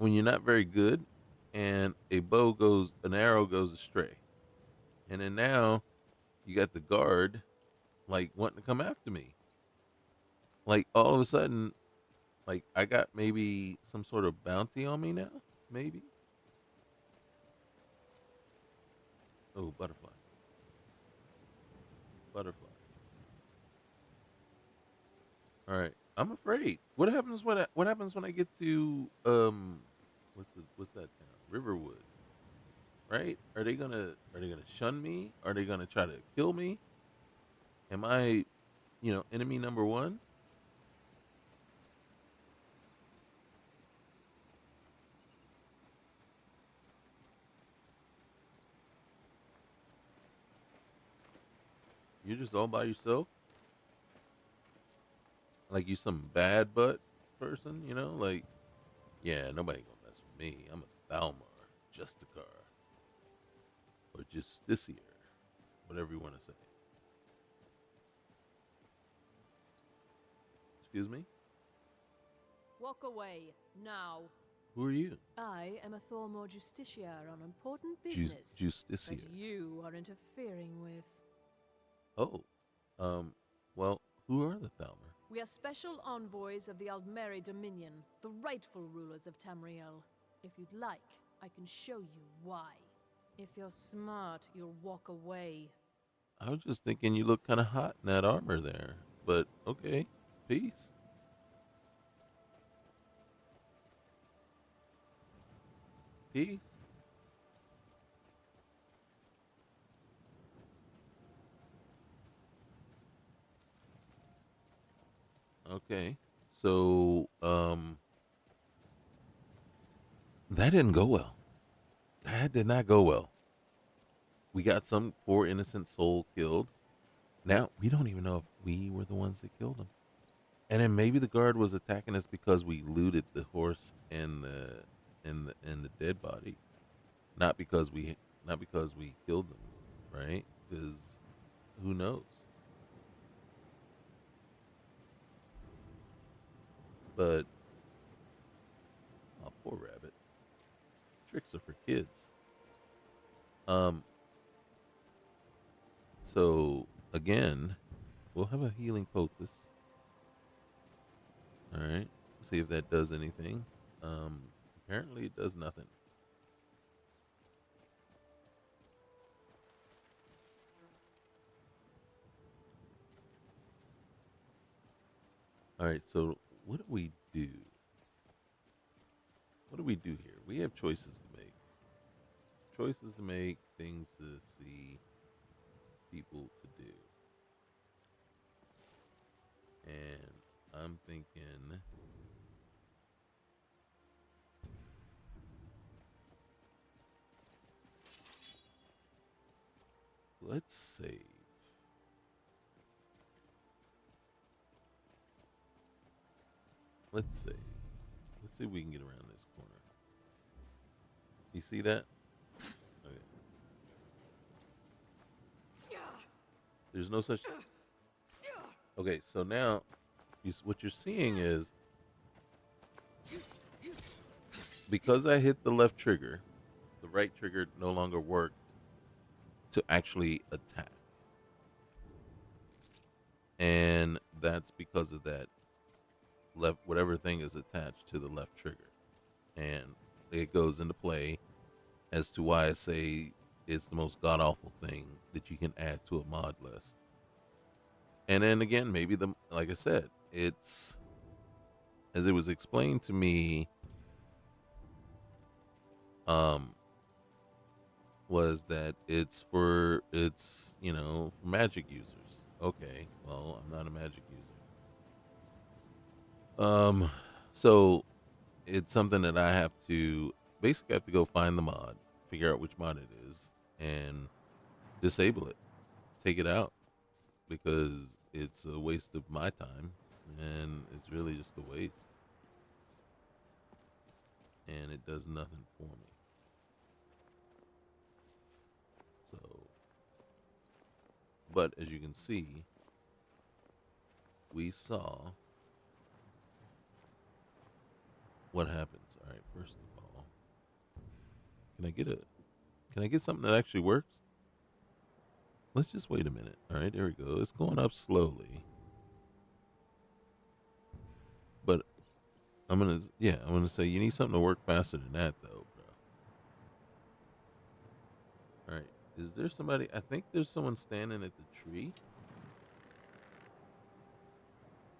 you're not very good and an arrow goes astray. And then now you got the guard like wanting to come after me. Like all of a sudden, like I got maybe some sort of bounty on me now, maybe. Oh, butterfly. All right, I'm afraid. What happens when I get to what's that town? Riverwood, right? Are they gonna shun me? Are they gonna try to kill me? Am I, enemy number one? You're just all by yourself? Like you some bad butt person, Like, yeah, nobody gonna mess with me. I'm a Thalmor, Justicar, or Justiciar, whatever you want to say. Excuse me? Walk away, now. Who are you? I am a Thalmor Justiciar on important business Justiciar. that you are interfering with. Oh, well, who are the Thalmor? We are special envoys of the Aldmeri Dominion, the rightful rulers of Tamriel. If you'd like, I can show you why. If you're smart, you'll walk away. I was just thinking you look kind of hot in that armor there, but okay, peace. Peace. Okay. So, that didn't go well. That did not go well. We got some poor innocent soul killed. Now, we don't even know if we were the ones that killed him. And then maybe the guard was attacking us because we looted the horse and the dead body. Not because we killed them, right? Because who knows? But, oh, poor rabbit. Tricks are for kids. So, again, we'll have a healing poultice. Alright, see if that does anything. Apparently it does nothing. Alright, so what do we do? What do we do here? We have choices to make. Choices to make, things to see, people to do. And I'm thinking... Let's save. Let's save. Let's see if we can get around this corner. You see that? Okay. There's no such Okay, so now what you're seeing is because I hit the left trigger, the right trigger no longer worked to actually attack. And that's because of that left, whatever thing is attached to the left trigger. And it goes into play as to why I say it's the most god awful thing that you can add to a mod list. And then again, maybe like I said, it's as it was explained to me, was that it's for magic users. Okay, well, I'm not a magic user. So it's something that I have to go find the mod, figure out which mod it is, and disable it, take it out, because it's a waste of my time, and it's really just a waste, and it does nothing for me. So, but as you can see, we saw what happens. All right, first of all, can I get something that actually works? Let's just wait a minute. All right, there we go. It's going up slowly. But I'm going to say you need something to work faster than that, though, bro. All right, is there somebody? I think there's someone standing at the tree.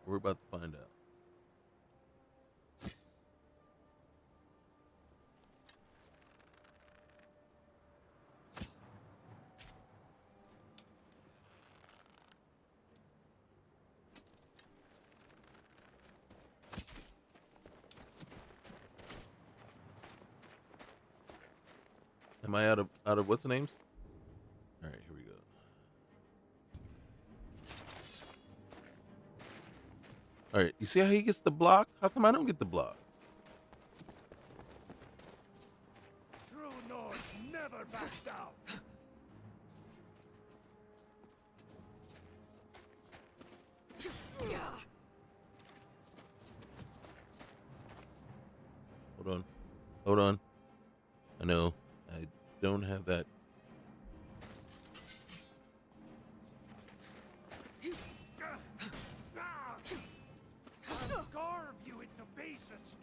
We're about to find out. Am I out of what's the names? All right, here we go. All right, you see how he gets the block? How come I don't get the block? True North never back down. Hold on. I know. I don't have that. I'll carve you into pieces.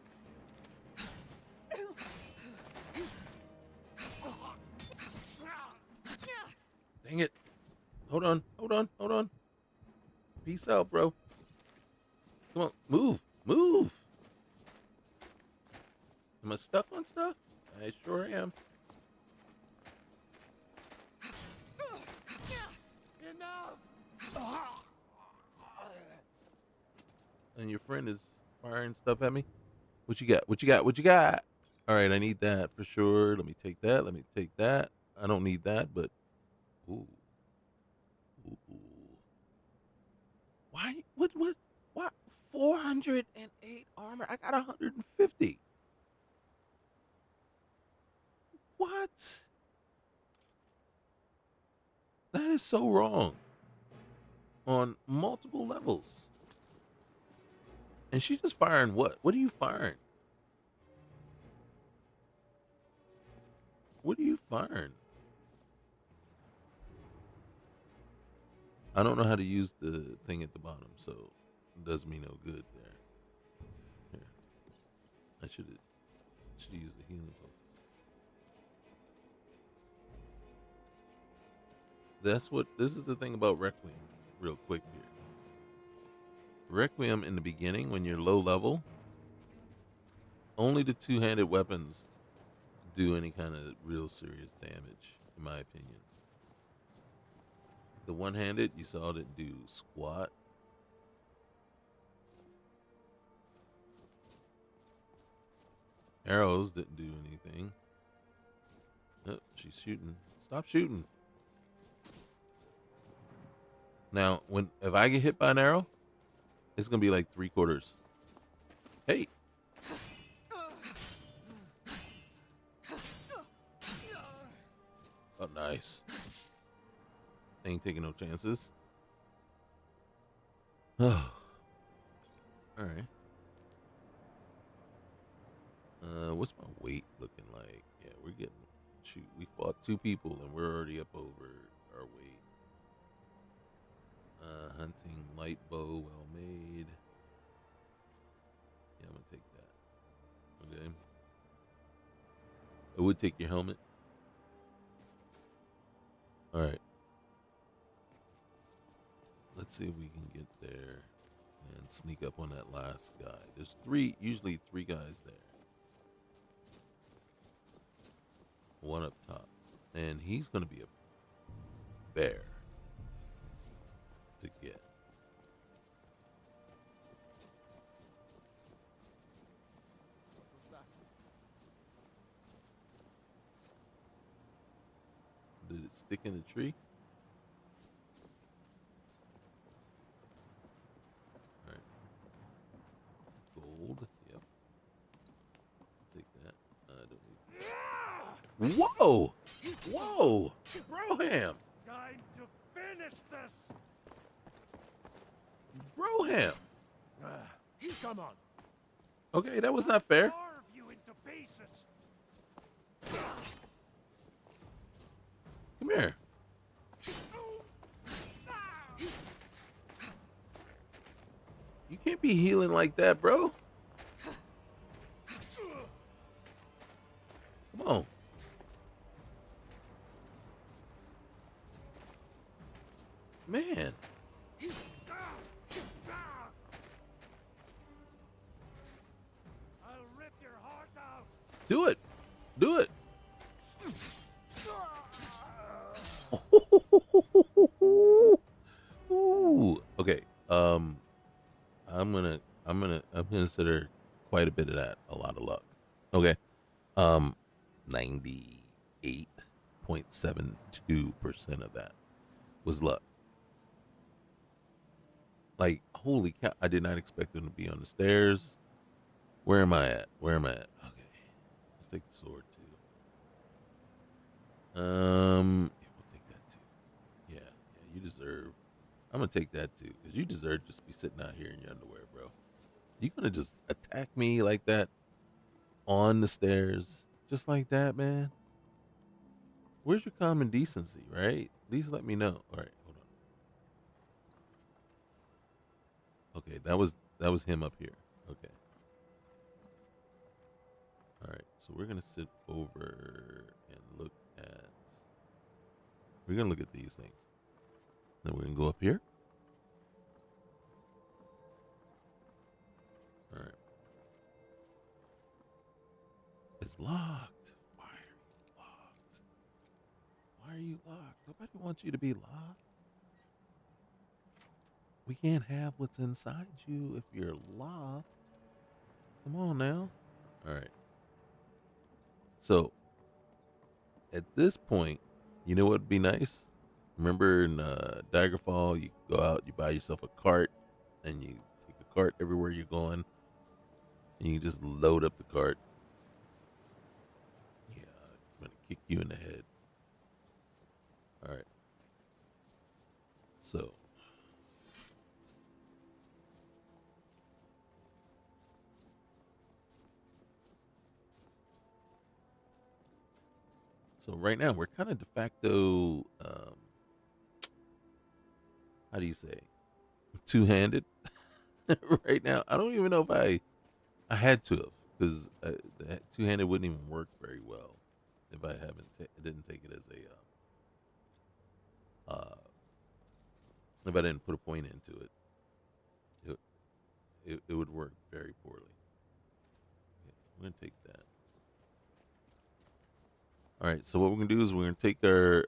Dang it. Hold on. Peace out, bro. Come on, move. Am I stuck on stuff? I sure am. Enough! And your friend is firing stuff at me? What you got? All right, I need that for sure. Let me take that. I don't need that, but ooh. Why? What? 408 armor. I got 150. What? That is so wrong. On multiple levels. And she's just firing what? What are you firing? What are you firing? I don't know how to use the thing at the bottom, so it does me no good there. Here. I should use the healing focus. This is the thing about Requiem, real quick here. Requiem in the beginning, when you're low level, only the two-handed weapons do any kind of real serious damage, in my opinion. The one-handed, you saw, didn't do squat. Arrows didn't do anything. Oh, she's shooting. Stop shooting. Now, if I get hit by an arrow, it's gonna be like 3/4. Hey. Oh, nice. Ain't taking no chances. Oh, all right. What's my weight looking like? Yeah, we're getting. Shoot, we fought 2 people and we're already up over our weight. Hunting light bow, well made. Yeah, I'm gonna take that. Okay. I would take your helmet. All right. Let's see if we can get there and sneak up on that last guy. There's usually three guys there. One up top. And he's going to be a bear to get. Did it stick in the tree? All right. Gold. Yep. Take that. I don't need. Whoa! Whoa! Broham! Time to finish this! Broham! Come on. Okay, that was not fair. Carve you into pieces. Come here. You can't be healing like that, bro. Come on. Man. I'll rip your heart out. Do it. Do it. Ooh. Okay. I'm gonna consider quite a bit of that a lot of luck. Okay. 98.72% of that was luck. Like, holy cow, I did not expect them to be on the stairs. Where am I at? Where am I at? Okay. Let's take the sword too. Yeah, we'll take that too. Yeah, you deserve. I'm gonna take that too, because you deserve just to be sitting out here in your underwear, bro. You gonna just attack me like that on the stairs, just like that, man? Where's your common decency, right? At least let me know. All right, hold on. Okay, that was him up here. Okay. All right, so we're gonna sit over and look at. We're gonna look at these things. Then we're gonna go up here. All right. It's locked. Why are you locked? Why are you locked? Nobody wants you to be locked. We can't have what's inside you if you're locked. Come on now. All right. So, at this point, you know what would be nice? Remember in Daggerfall, you go out, you buy yourself a cart, and you take a cart everywhere you're going, and you just load up the cart. Yeah, I'm going to kick you in the head. All right. So. So right now we're kind of de facto, how do you say, two-handed right now. I don't even know if I had to have, because two-handed wouldn't even work very well if I didn't take it as if I didn't put a point into it. It would work very poorly. Okay, we're gonna take that. All right, so what we're gonna do is we're gonna take our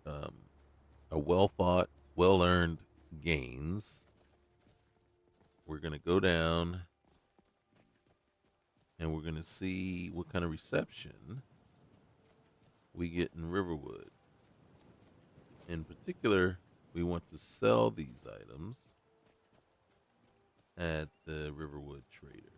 well-fought, well-earned gains. We're gonna go down, and we're gonna see what kind of reception we get in Riverwood. In particular, we want to sell these items at the Riverwood Trader.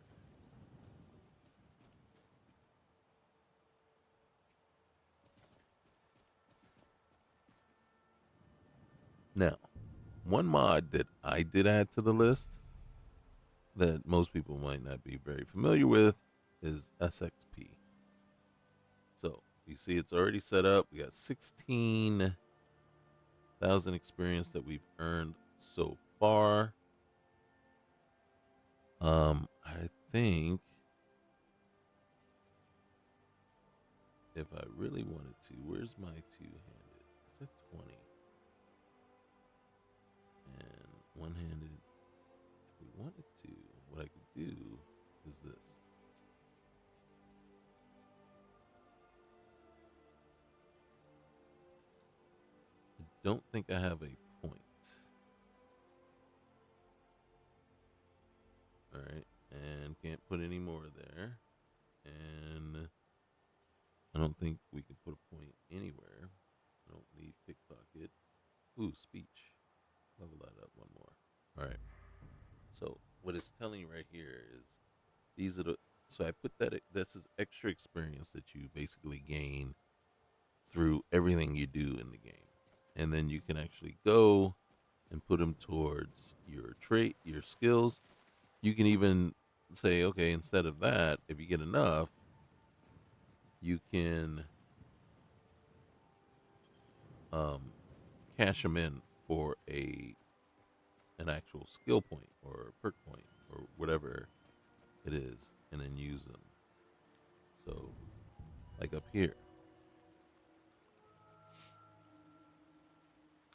Now, one mod that I did add to the list that most people might not be very familiar with is SXP. So you see it's already set up. We got 16,000 experience that we've earned so far. I think if I really wanted to, where's my two-handed? It's at 20. And one-handed, if we wanted to, what I could do is this. I don't think I have a point. All right, and can't put any more there. And I don't think we can put a point anywhere. I don't need pickpocket. Ooh, speech. Level that up one more. All right. So what it's telling you right here is these are the. So I put that. This is extra experience that you basically gain through everything you do in the game, and then you can actually go and put them towards your trait, your skills. You can even say, okay, instead of that, if you get enough, you can cash them in for an actual skill point or perk point or whatever it is, and then use them. So, like up here,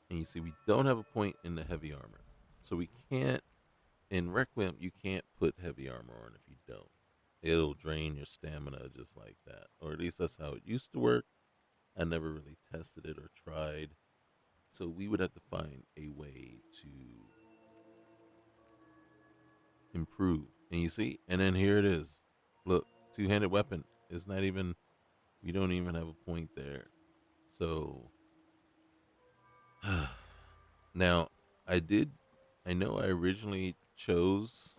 and you see we don't have a point in the heavy armor, so we can't. In Requiem, you can't put heavy armor on if you don't. It'll drain your stamina just like that. Or at least that's how it used to work. I never really tested it or tried. So we would have to find a way to improve. And you see? And then here it is. Look, two-handed weapon. It's not even, we don't even have a point there. So, now, I know I originally chose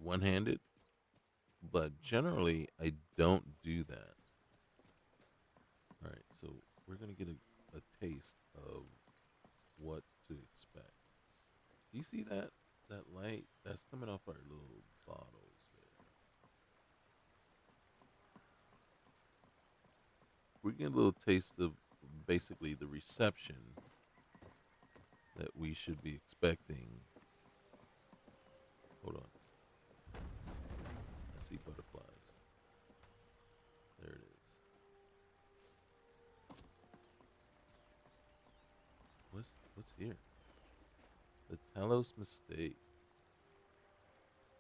one-handed, but generally I don't do that. All right, so we're gonna get a taste of what to expect. Do you see that light that's coming off our little bottles there? We're getting a little taste of basically the reception that we should be expecting. Hold on. I see butterflies. There it is. What's here? The Talos mistake.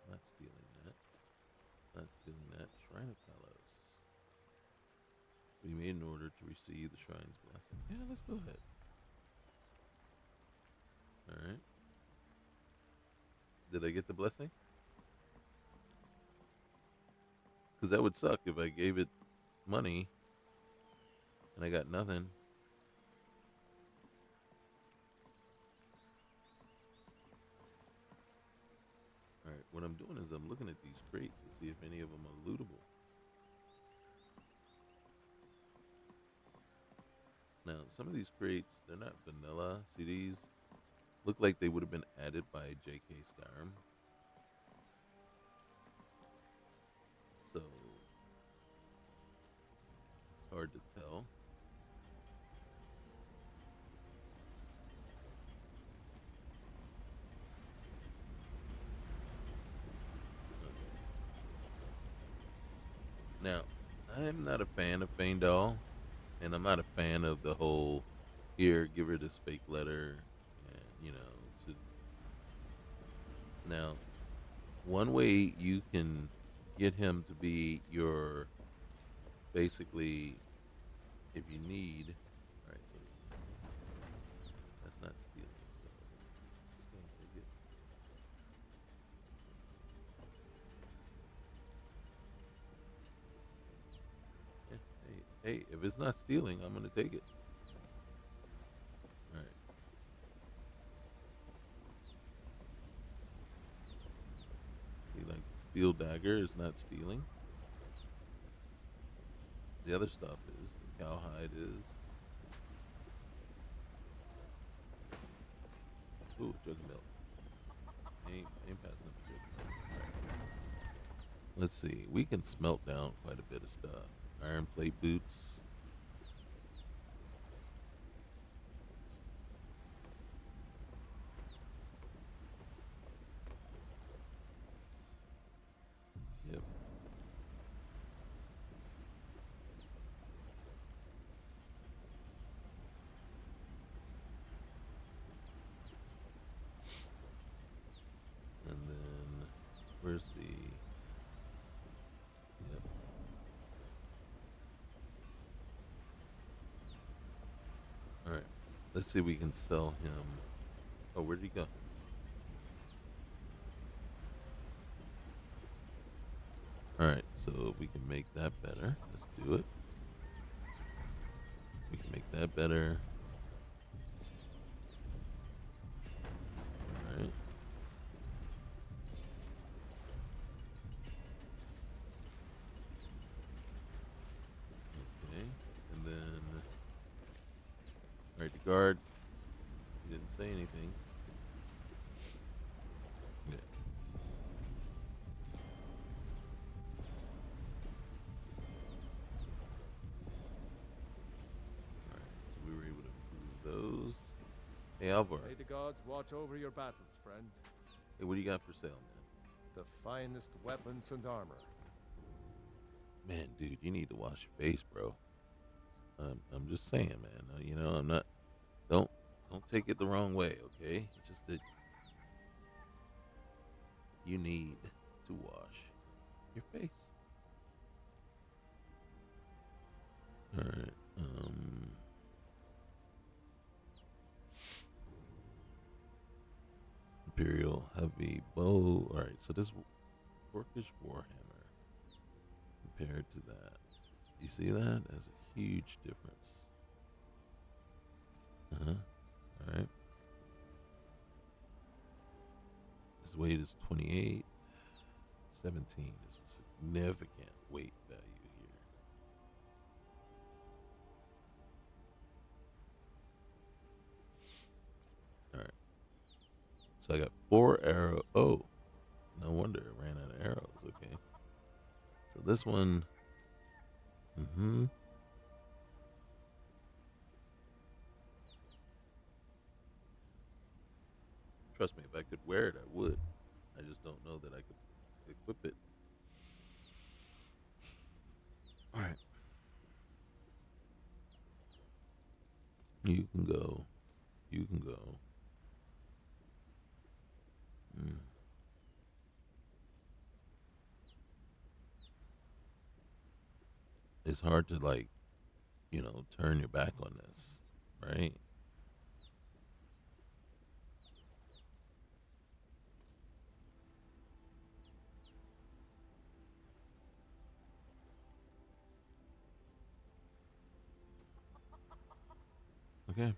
Not stealing that. Not stealing that. Shrine of Talos. We made an order to receive the shrine's blessing. Yeah, let's go ahead. Alright. Did I get the blessing? Because that would suck if I gave it money and I got nothing. Alright, what I'm doing is I'm looking at these crates to see if any of them are lootable. Now, some of these crates, they're not vanilla. See, these look like they would have been added by J.K. Skyrim. So, it's hard to tell. Now, I'm not a fan of Faendal, and I'm not a fan of the whole, here, give her this fake letter, and, now, one way you can get him to be your, basically, if you need, alright, so, that's not stealing, so, just gonna take it. Hey, if it's not stealing, I'm gonna take it. Alright. See, like, steel dagger is not stealing. The other stuff is, the cowhide is. Ooh, jug of milk. Ain't passing up a jug of milk. All right. Let's see. We can smelt down quite a bit of stuff. Iron plate boots. Yep. And then, where's the... Yep. Alright. Let's see if we can sell him... Oh, where'd he go? Alright, so we can make that better. Let's do it. We can make that better. Alright. Okay, and then... Alright, the guard. He didn't say anything. Yeah. Alright, so we were able to improve those. Hey, Alvar. May the gods watch over your battles, friend. Hey, what do you got for sale, man? The finest weapons and armor. Man, dude, you need to wash your face, bro. I'm just saying, man. You know, I'm not. Don't take it the wrong way, okay? It's just that you need to wash your face. All right. Imperial heavy bow. All right. So this Orcish warhammer compared to that, you see that? That's a huge difference. All right. His weight is 28. 17 is a significant weight value here. All right. So I got 4 arrows. Oh, no wonder it ran out of arrows. Okay. So this one. Trust me, if I could wear it, I would. I just don't know that I could equip it. All right. You can go. You can go. It's hard to, like, you know, turn your back on this, right? Okay.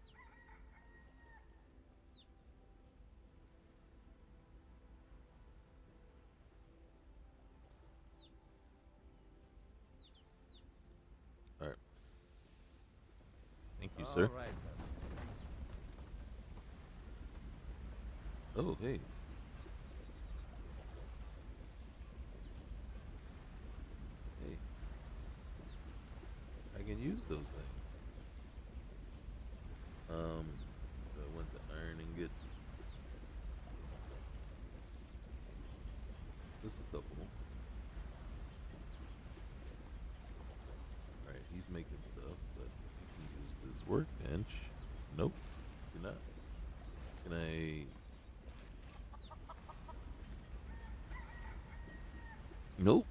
All right. Thank you, sir. All right, then. Oh, hey. Hey. I can use those things. So I went to iron ingot. Just a couple. Alright, he's making stuff, but you can use this workbench. Nope, you're not. Can I... Nope.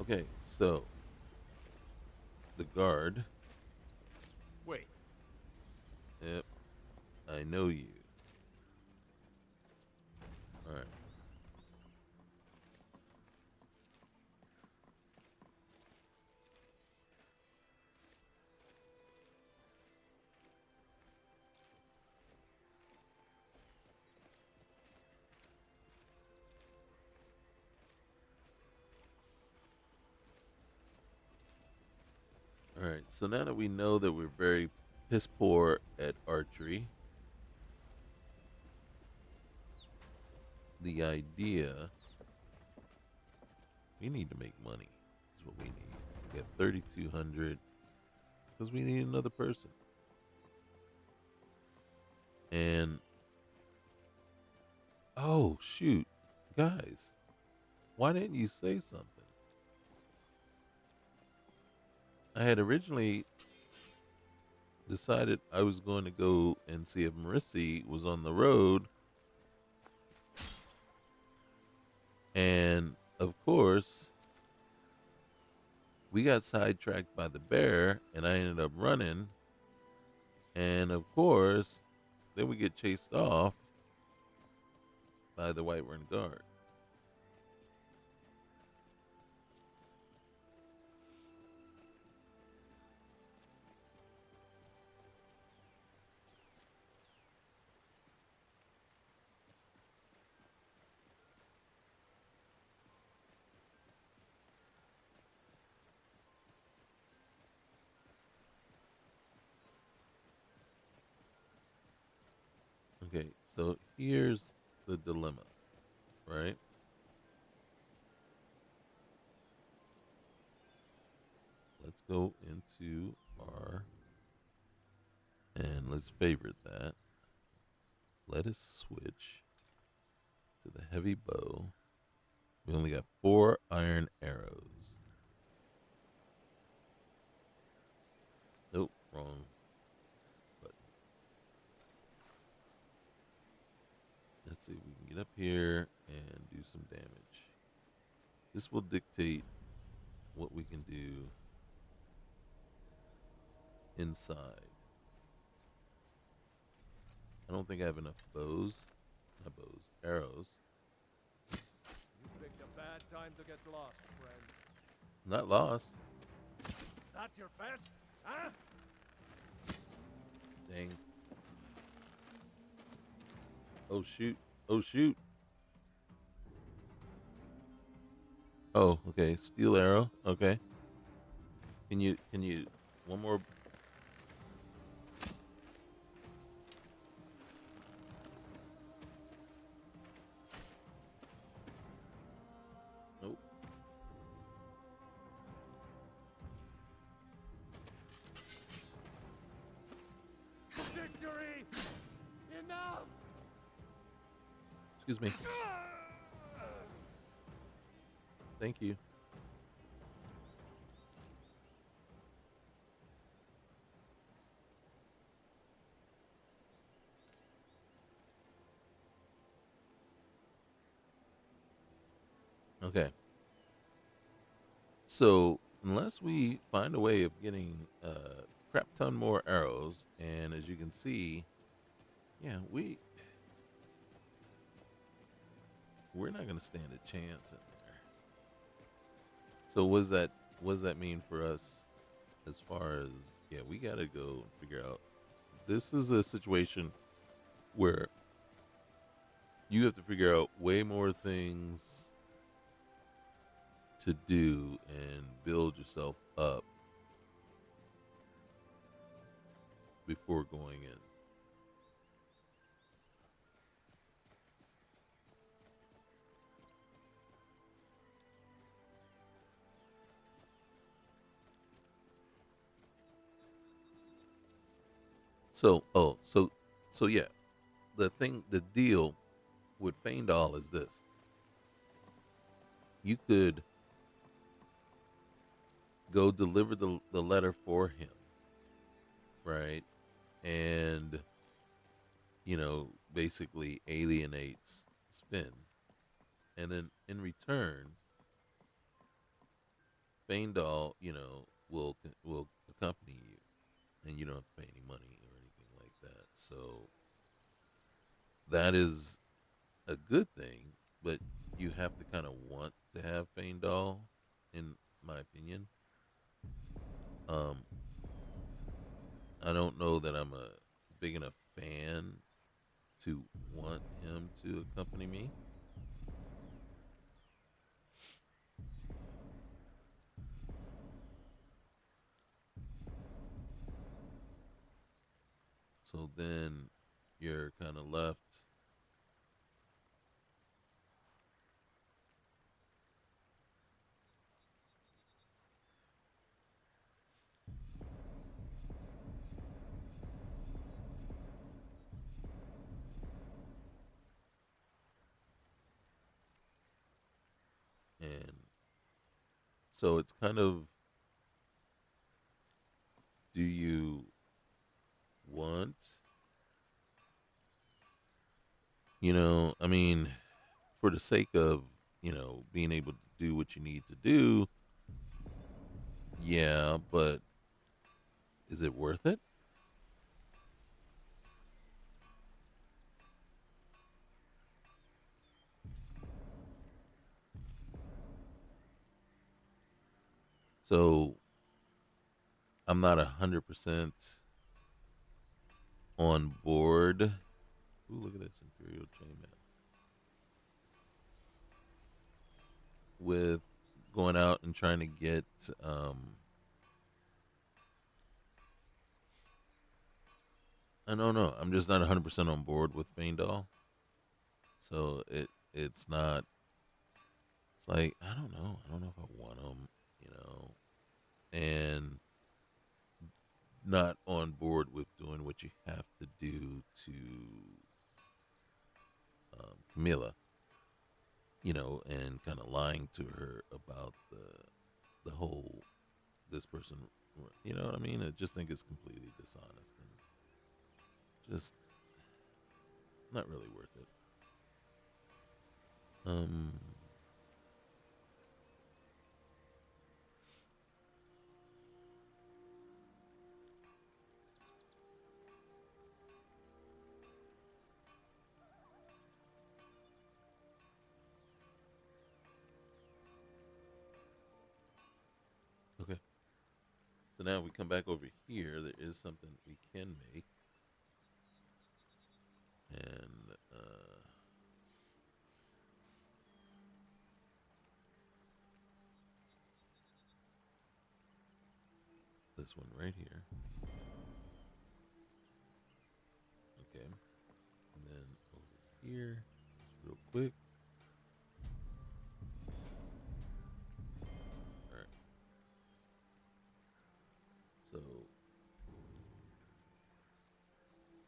Okay, so the guard. Wait. Yep. I know you. Alright. Alright, so now that we know that we're very piss poor at archery. The idea, we need to make money. Is what we need. We got 3,200 because we need another person. And oh shoot, guys, why didn't you say something? I had originally decided I was going to go and see if Marissy was on the road. And of course, we got sidetracked by the bear and I ended up running. And of course, then we get chased off by the White Run Guard. Okay, so here's the dilemma, right? Let's go into our, and let's favorite that. Let us switch to the heavy bow. We only got 4 iron arrows. Nope, wrong button. Let's see if we can get up here and do some damage. This will dictate what we can do inside. I don't think I have enough bows. Not bows, arrows. You picked a bad time to get lost, friend. Not lost. That's your best, huh? Dang. Oh shoot. Oh shoot. Oh, okay. Steel arrow. Okay. Can you one more? Nope. Victory! Enough! Excuse me. Thank you. Okay. So, unless we find a way of getting a crap ton more arrows, and as you can see, yeah, we're not going to stand a chance in there. So, what does that mean for us as far as, yeah, we got to go and figure out. This is a situation where you have to figure out way more things to do and build yourself up before going in. So yeah, the deal with Feindal is this. You could go deliver the letter for him, right? And, basically alienates Spin. And then in return, Feindal, will accompany you. And you don't have to pay any money or anything like that. So that is a good thing, but you have to kind of want to have Feindal, in my opinion. I don't know that I'm a big enough fan to want him to accompany me. So then you're kind of left. And so it's kind of, do you want, I mean, for the sake of, being able to do what you need to do, yeah, but is it worth it? So I'm not 100% on board. Ooh, look at this Imperial Chainmail. With going out and trying to get I don't know. I'm just not 100% on board with Feindal. So it's not. It's like I don't know. I don't know if I want them, and not on board with doing what you have to do to Camilla, and kind of lying to her about the whole this person. You know what I mean? I just think it's completely dishonest and just not really worth it. Okay. So now we come back over here. There is something we can make. And this one right here. Okay. And then over here, just real quick. All right. So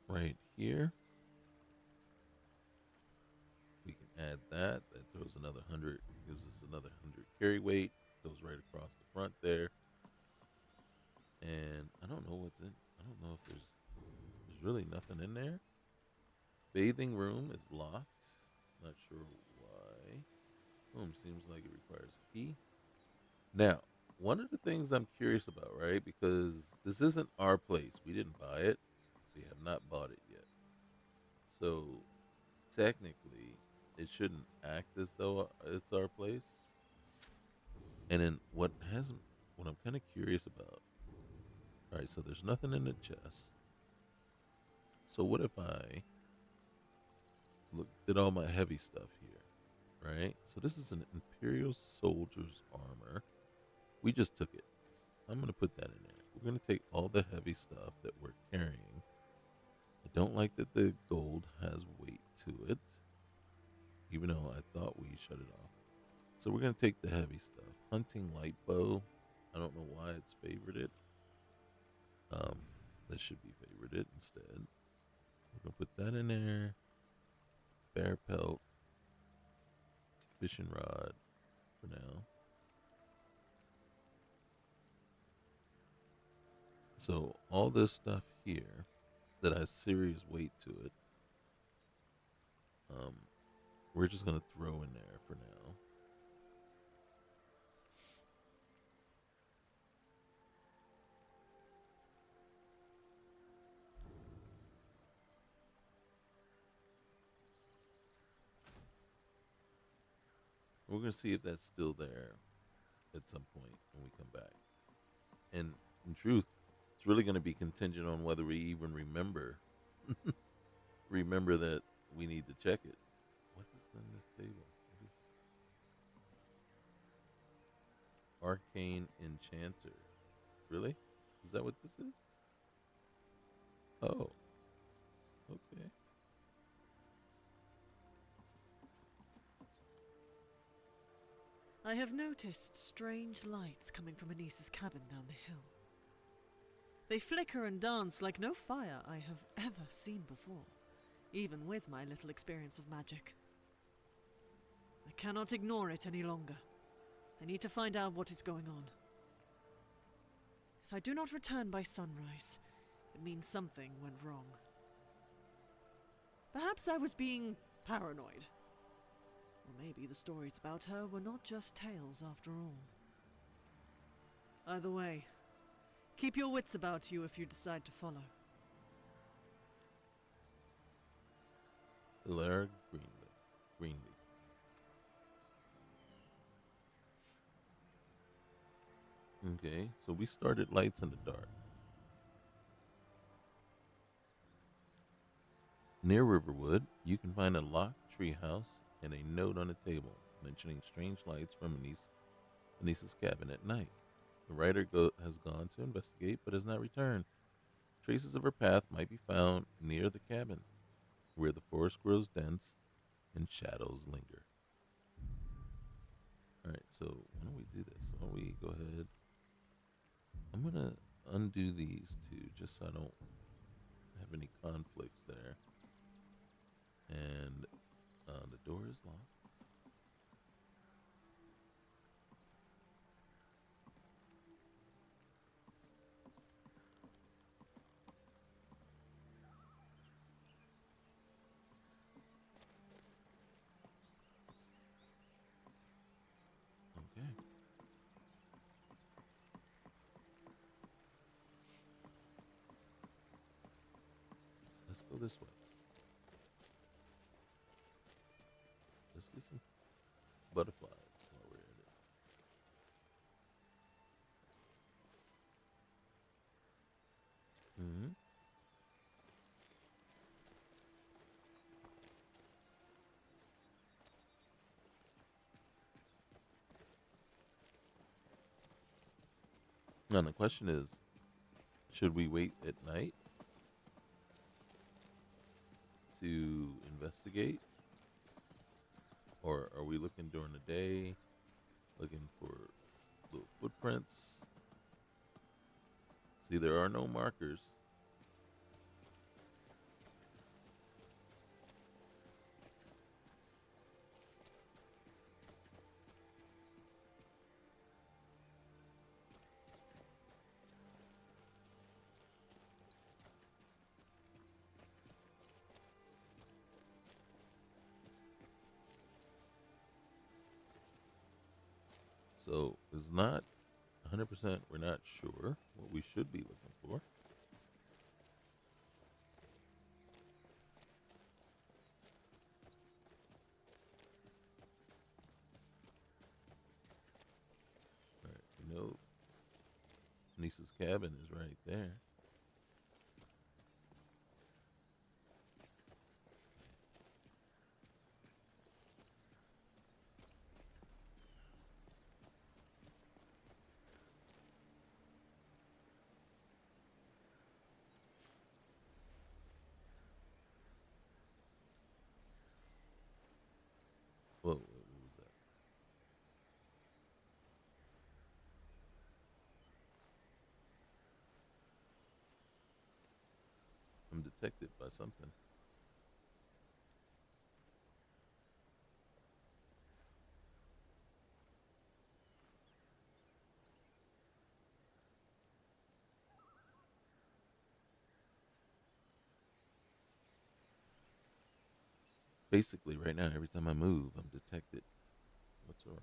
right here, we can add that. That throws another 100, gives us another 100 carry weight. Goes right across the front there. And I don't know what's in. I don't know if there's really nothing in there. Bathing room is locked. Not sure why. Seems like it requires a key. Now, one of the things I'm curious about, right? Because this isn't our place. We didn't buy it. We have not bought it yet. So technically, it shouldn't act as though it's our place. And then what I'm kind of curious about. All right, so there's nothing in the chest. So what if I did all my heavy stuff here, right? So this is an Imperial soldier's armor. We just took it. I'm going to put that in there. We're going to take all the heavy stuff that we're carrying. I don't like that the gold has weight to it, even though I thought we shut it off. So we're going to take the heavy stuff. Hunting light bow. I don't know why it's favorited. This should be favorited instead. We're going to put that in there. Bear pelt. Fishing rod for now. So all this stuff here that has serious weight to it, we're just going to throw in there for now. We're going to see if that's still there at some point when we come back. And in truth, it's really going to be contingent on whether we even remember that we need to check it. What is in this table? What is Arcane Enchanter? Really? Is that what this is? Oh. Okay. I have noticed strange lights coming from Anissa's cabin down the hill. They flicker and dance like no fire I have ever seen before, even with my little experience of magic. I cannot ignore it any longer. I need to find out what is going on. If I do not return by sunrise, it means something went wrong. Perhaps I was being paranoid. Or maybe the stories about her were not just tales after all. Either way, keep your wits about you if you decide to follow. Lyra Greenleaf. Okay, so we started lights in the dark. Near Riverwood, you can find a locked treehouse and a note on a table mentioning strange lights from Anissa's cabin at night. The writer has gone to investigate but has not returned. Traces of her path might be found near the cabin, where the forest grows dense and shadows linger. Alright, so why don't we do this? Why don't we go ahead? I'm going to undo these two just so I don't have any conflicts there. And the door is locked. Okay. Let's go this way. Let's get some butterflies while we're at it. Mm-hmm. Now the question is, should we wait at night to investigate? Or are we looking during the day, looking for little footprints? See, there are no markers. So it's not 100%, we're not sure what we should be looking for. All right, we know Niece's cabin is right there. Whoa, what was that? I'm detected by something. Basically, right now, every time I move, I'm detected. What's around?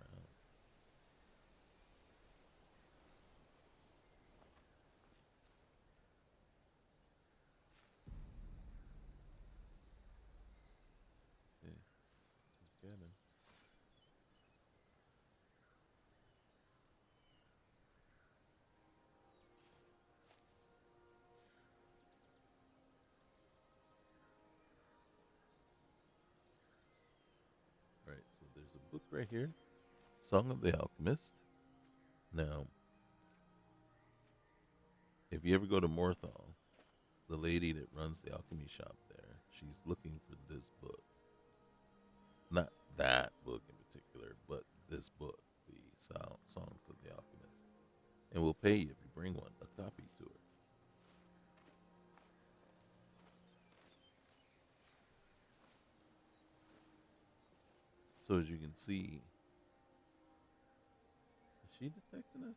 Okay, cabin. All right, so there's a book right here, Song of the Alchemist. Now, if you ever go to Morthal, the lady that runs the alchemy shop there she's looking for this book. Not that book in particular, but this book, the Songs of the Alchemist. And we'll pay you if you bring a copy to her. So as you can see, is she detecting us?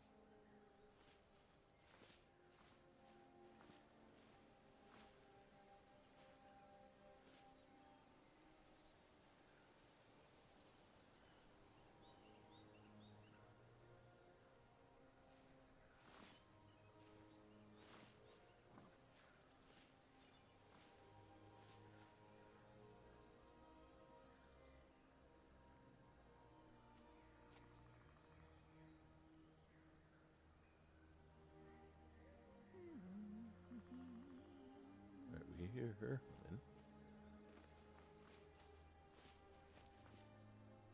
All right, we hear her humming.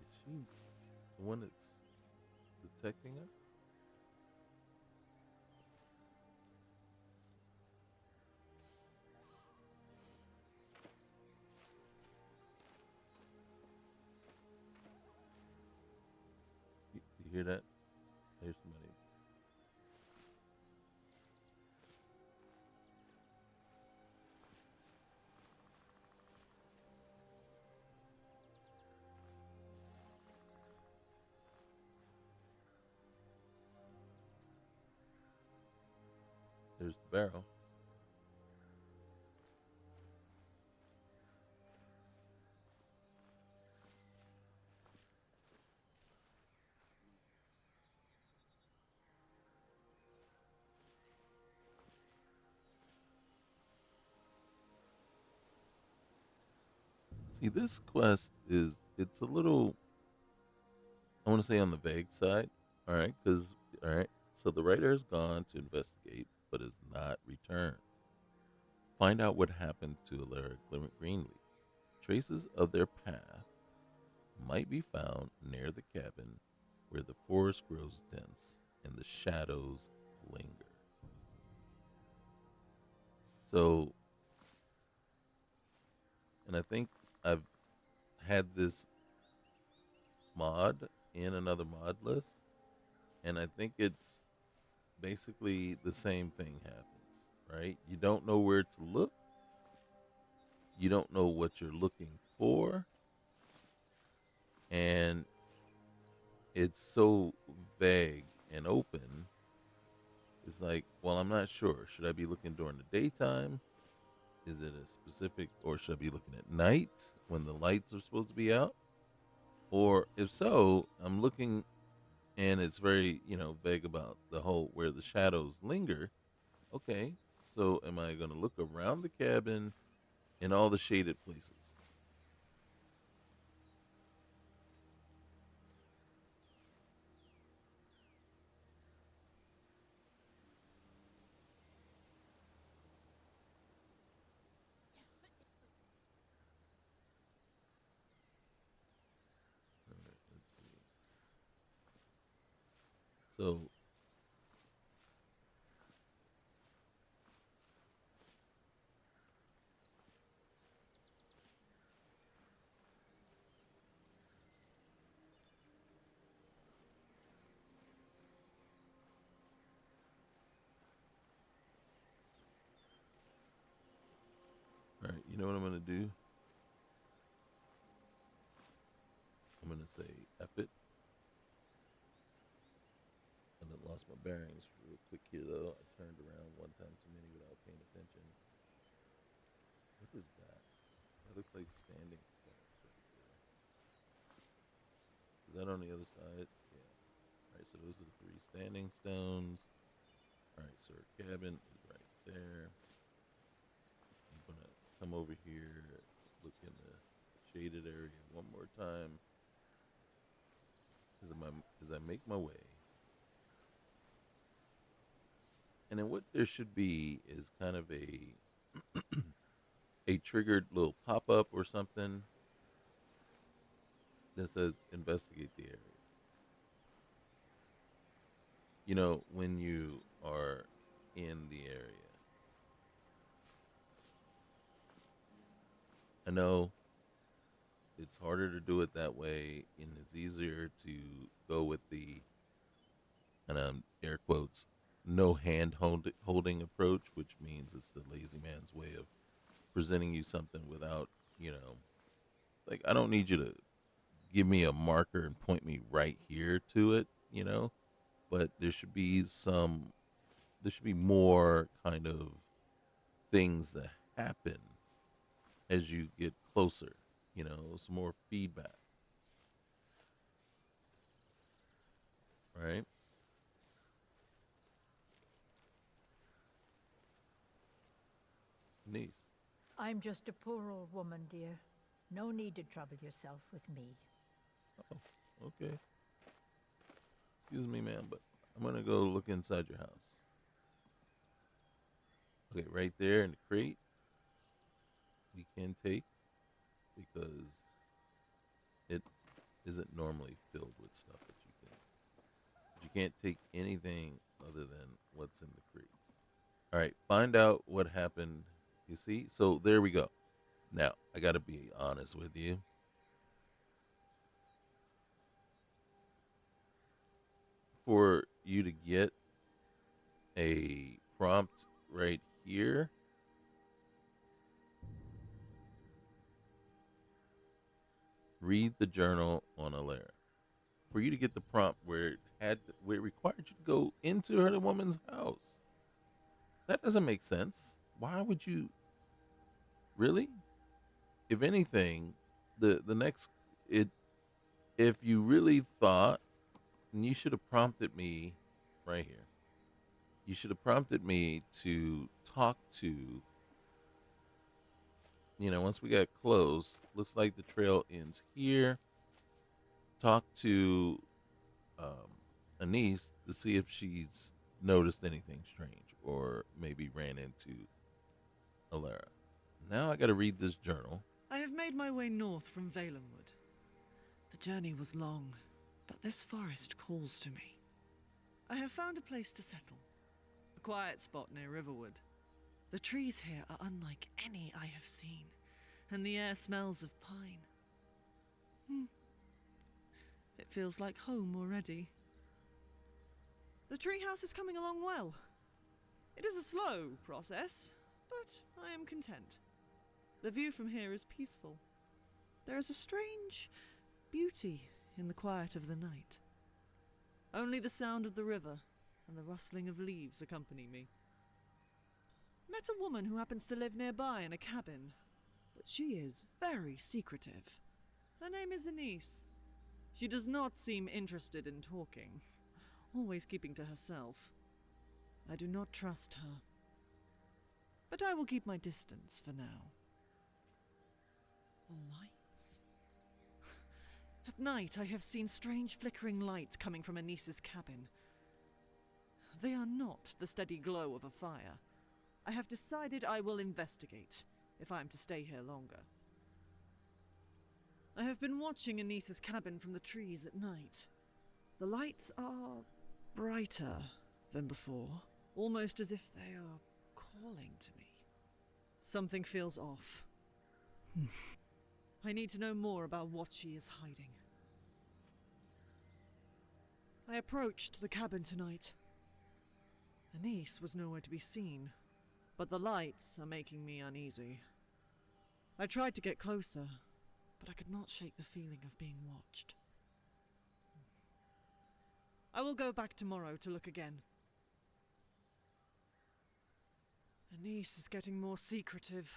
Is she the one that's detecting us? You hear that? There's somebody. There's the barrel. See, this quest it's a little, I want to say, on the vague side. All right, so the writer has gone to investigate, but has not returned. Find out what happened to Lyra Greenleaf. Traces of their path might be found near the cabin where the forest grows dense and the shadows linger. So, and I think I've had this mod in another mod list, and I think it's basically the same thing happens, right? You don't know where to look. You don't know what you're looking for. And it's so vague and open. It's like, well, I'm not sure. Should I be looking during the daytime? Is it a specific, or should I be looking at night when the lights are supposed to be out? Or if so, I'm looking and it's very, vague about the whole where the shadows linger. Okay, so am I going to look around the cabin in all the shaded places? All right, let's see. So, all right, you know what I'm going to do? I'm going to say F it. I done lost my bearings real quick here, though. I turned around one time too many without paying attention. What is that? That looks like standing stones right there. Is that on the other side? Yeah. All right, so those are the 3 standing stones. All right, so our cabin is right there. I'm going to come over here, look in the shaded area one more time as I make my way. And then what there should be is kind of a triggered little pop-up or something that says investigate the area. When you are in the area. I know it's harder to do it that way, and it's easier to go with the, and air quotes, no holding approach, which means it's the lazy man's way of presenting you something without, like, I don't need you to give me a marker and point me right here to it, but there should be more kind of things that happen as you get closer, some more feedback, right? Niece. I'm just a poor old woman, dear. No need to trouble yourself with me. Oh, okay. Excuse me, ma'am, but I'm gonna go look inside your house. Okay, right there in the crate, we can take because it isn't normally filled with stuff that you can. But you can't take anything other than what's in the crate. All right, find out what happened. You see? So there we go. Now, I got to be honest with you. For you to get a prompt right here, read the journal on a Lyra. For you to get the prompt where it required you to go into the woman's house, that doesn't make sense. Why would you? Really? If anything, the next it if you really thought, and you should have prompted me right here. You should have prompted me to talk to, once we got close, looks like the trail ends here. Talk to Anise to see if she's noticed anything strange or maybe ran into Lyra. Now I got to read this journal. I have made my way north from Valenwood. The journey was long, but this forest calls to me. I have found a place to settle. A quiet spot near Riverwood. The trees here are unlike any I have seen, and the air smells of pine. It feels like home already. The treehouse is coming along well. It is a slow process, but I am content. The view from here is peaceful. There is a strange beauty in the quiet of the night. Only the sound of the river and the rustling of leaves accompany me. Met a woman who happens to live nearby in a cabin, but she is very secretive. Her name is Anise. She does not seem interested in talking, always keeping to herself. I do not trust her, but I will keep my distance for now. The lights. At night, I have seen strange flickering lights coming from Anise's cabin. They are not the steady glow of a fire. I have decided I will investigate, if I am to stay here longer. I have been watching Anise's cabin from the trees at night. The lights are brighter than before, almost as if they are calling to me. Something feels off. I need to know more about what she is hiding. I approached the cabin tonight. Anise was nowhere to be seen, but the lights are making me uneasy. I tried to get closer, but I could not shake the feeling of being watched. I will go back tomorrow to look again. Anise is getting more secretive.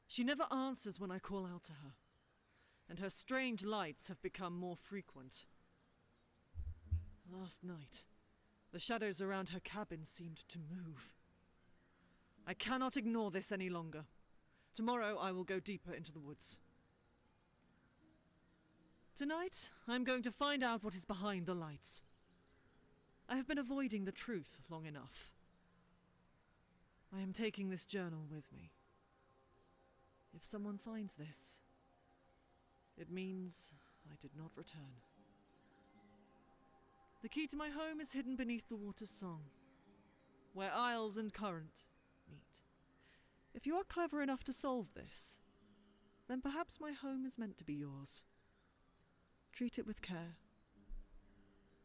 She never answers when I call out to her, and her strange lights have become more frequent. Last night, the shadows around her cabin seemed to move. I cannot ignore this any longer. Tomorrow I will go deeper into the woods. Tonight, I'm going to find out what is behind the lights. I have been avoiding the truth long enough. I am taking this journal with me. If someone finds this, it means I did not return. The key to my home is hidden beneath the water's song, where isles and current meet. If you are clever enough to solve this, then perhaps my home is meant to be yours. Treat it with care,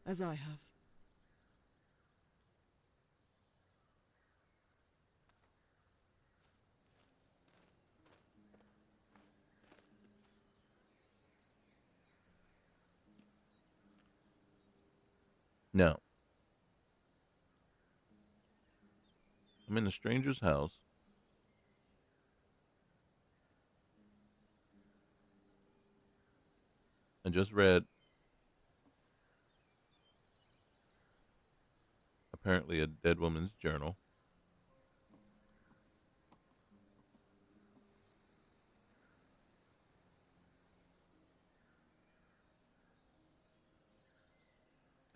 as I have. Now, I'm in a stranger's house. I just read apparently a dead woman's journal.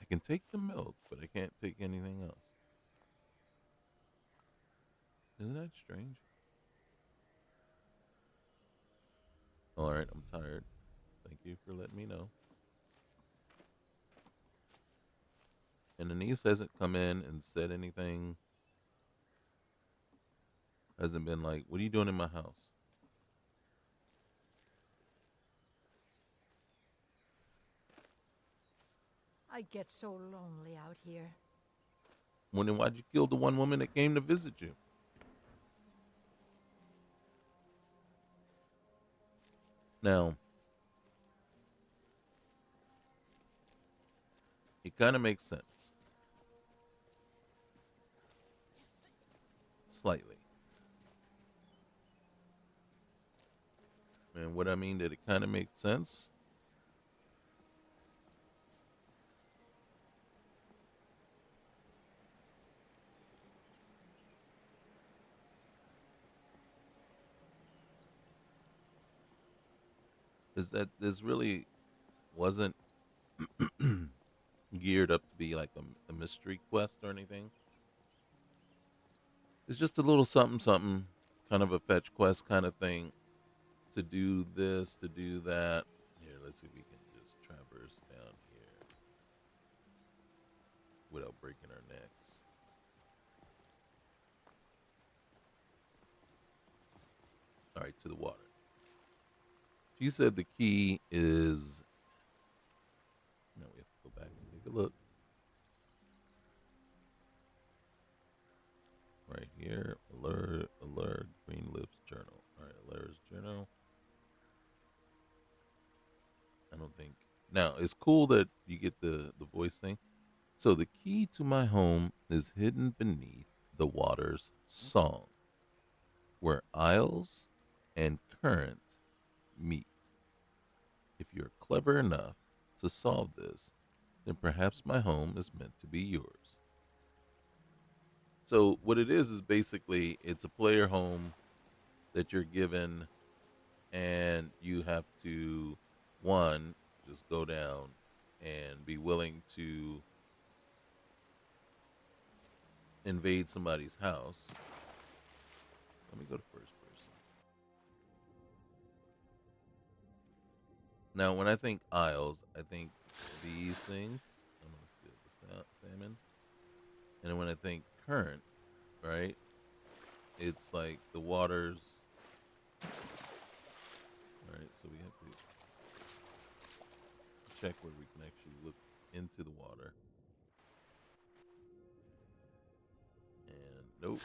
I can take the milk, but I can't take anything else. Isn't that strange? All right, I'm tired. Thank you for letting me know. And the niece hasn't come in and said anything. Hasn't been like, what are you doing in my house? I get so lonely out here. Well, then why'd you kill the one woman that came to visit you? Now, it kind of makes sense. Slightly. And what I mean that it kind of makes sense. Is that this really wasn't geared up to be like a mystery quest or anything. It's just a little something, something, kind of a fetch quest kind of thing. To do this, to do that. Here, let's see if we can just traverse down here without breaking our necks. All right, to the water. She said the key is. No, we have to go back and take a look. Right here, Allure, Green Lips Journal. All right, Allure's journal. I don't think. Now, it's cool that you get the voice thing. So the key to my home is hidden beneath the water's song, where isles and current meet. If you're clever enough to solve this, then perhaps my home is meant to be yours. So what it is basically it's a player home that you're given, and you have to, one, just go down and be willing to invade somebody's house. Let me go to first person. Now, when I think isles, I think these things. I'm going to steal the salmon. And then when I think current, right, it's like the waters. All right, so we have to check where we can actually look into the water. And nope.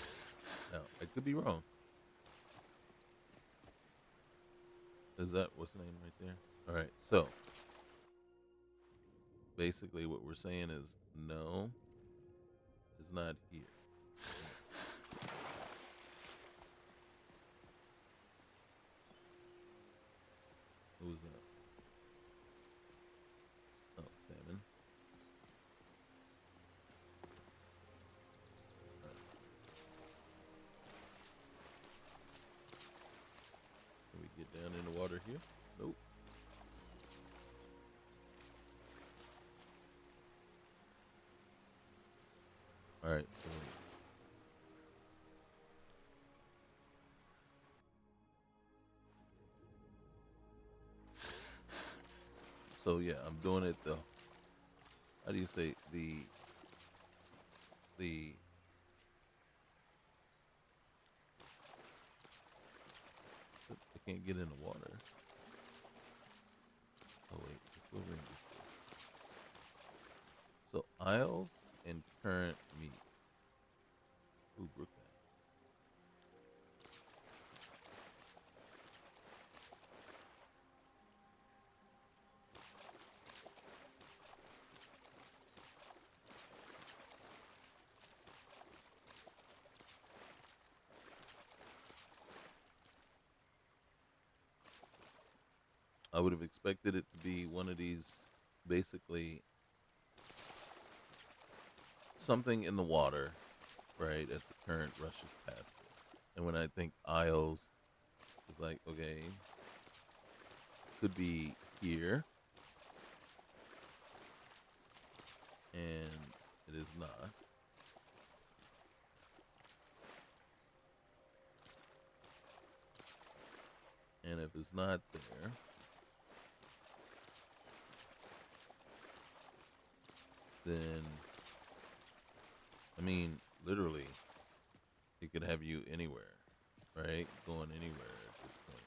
Now, I could be wrong. Is that what's the name right there? All right, so basically what we're saying is no, it's not here. Who's that? Oh, salmon. All right. Can we get down in the water here? Nope. All right, so yeah, I'm doing it the, how do you say, the can't get in the water. Oh wait, let's go over and get this. So Isles and current meat. Ooh, Brook Bass. I would have expected it to be one of these, basically something in the water, right, as the current rushes past it. And when I think Isles, it's like, okay, could be here, and it is not. And if it's not there, then, I mean, literally, it could have you anywhere, right? Going anywhere at this point.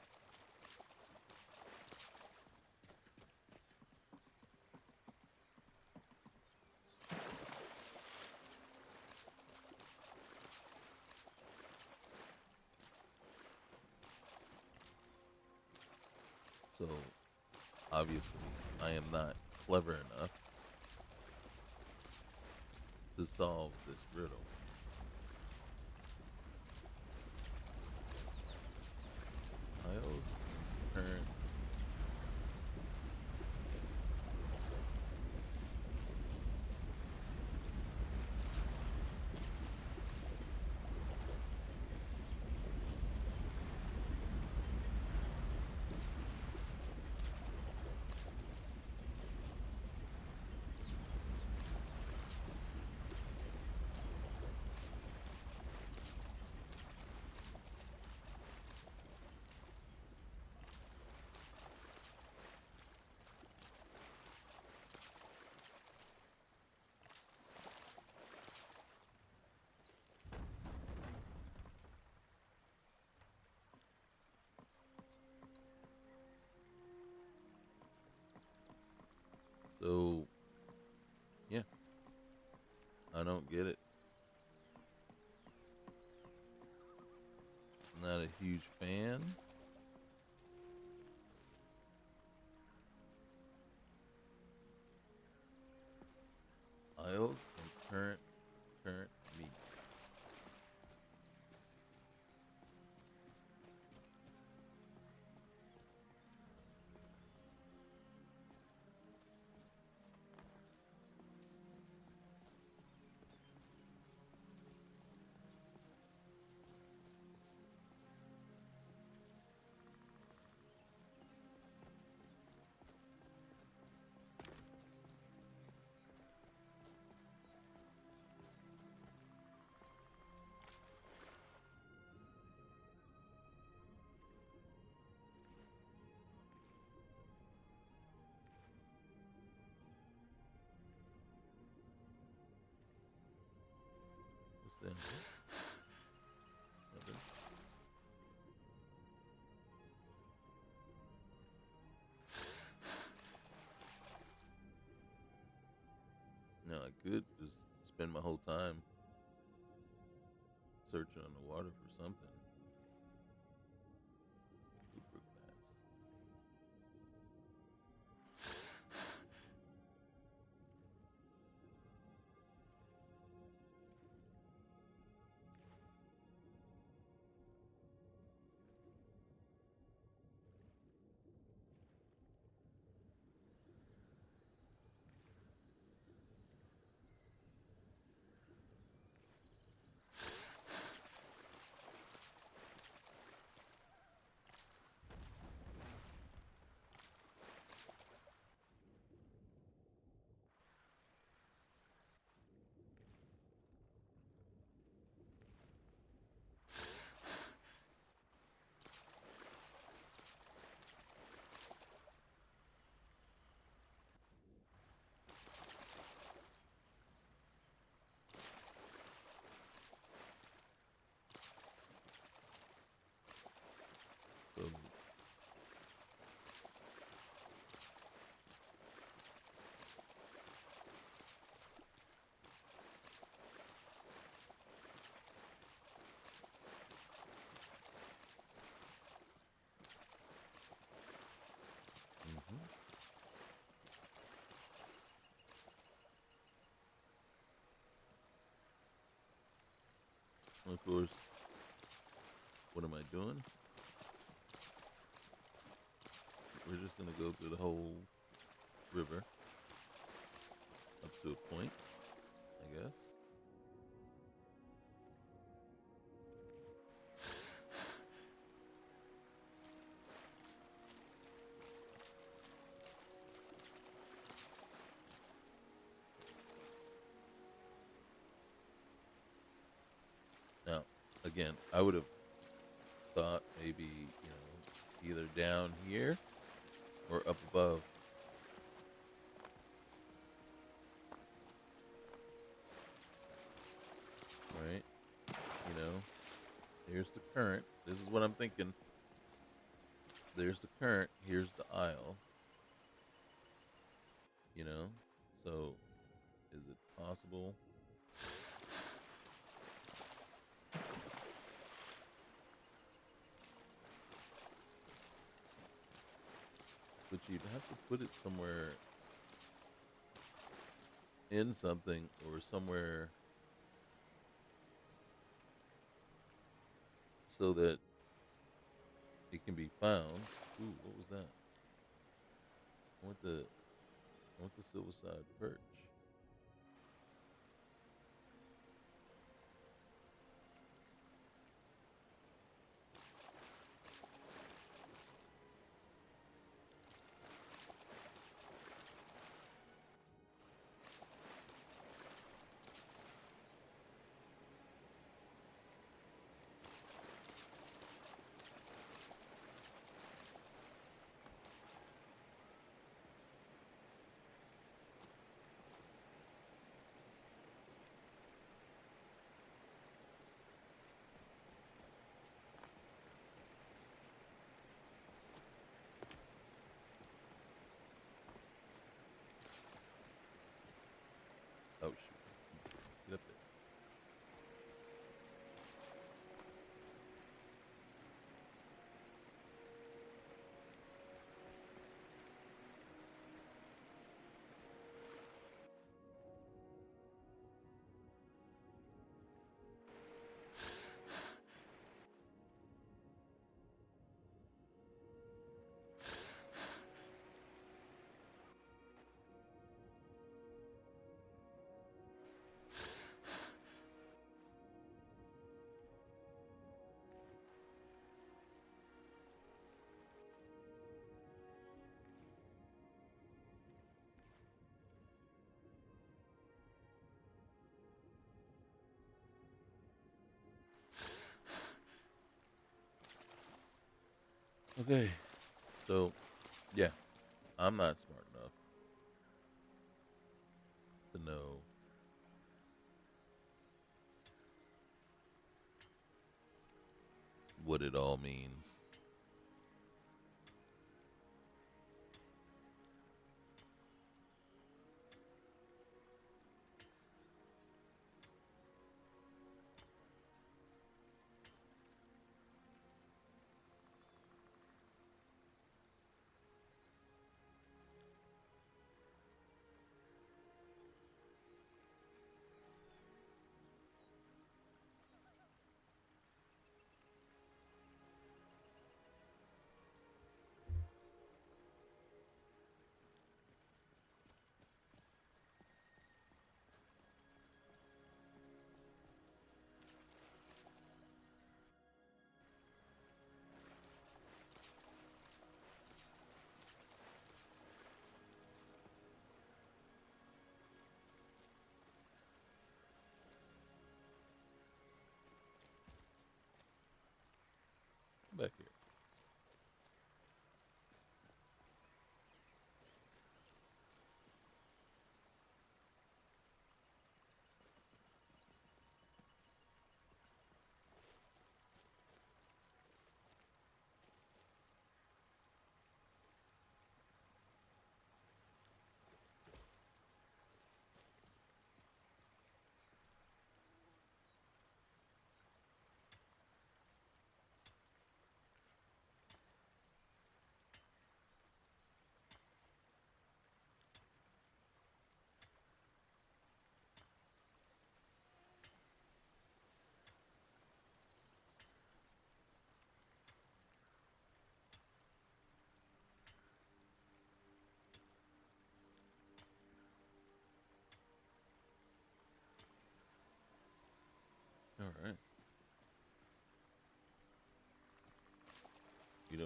So, obviously, I am not clever enough to solve this riddle. Isles and current. So, yeah, I don't get it. Not a huge fan. Isles and current meat. What's that? Nothing. No, I could just spend my whole time searching on the water for something. Brook bass. Of course, what am I doing? We're just gonna go through the whole river up to a point, I guess. Now, again, I would have thought maybe, either down here or up above. Right? Here's the current. This is what I'm thinking. There's the current. Here's the aisle. So is it possible? But you'd have to put it somewhere in something or somewhere so that it can be found. Ooh, what was that? I want the Silverside perch. Oh, shoot. Get up there. Okay, so yeah, I'm not smart enough to know what it all means.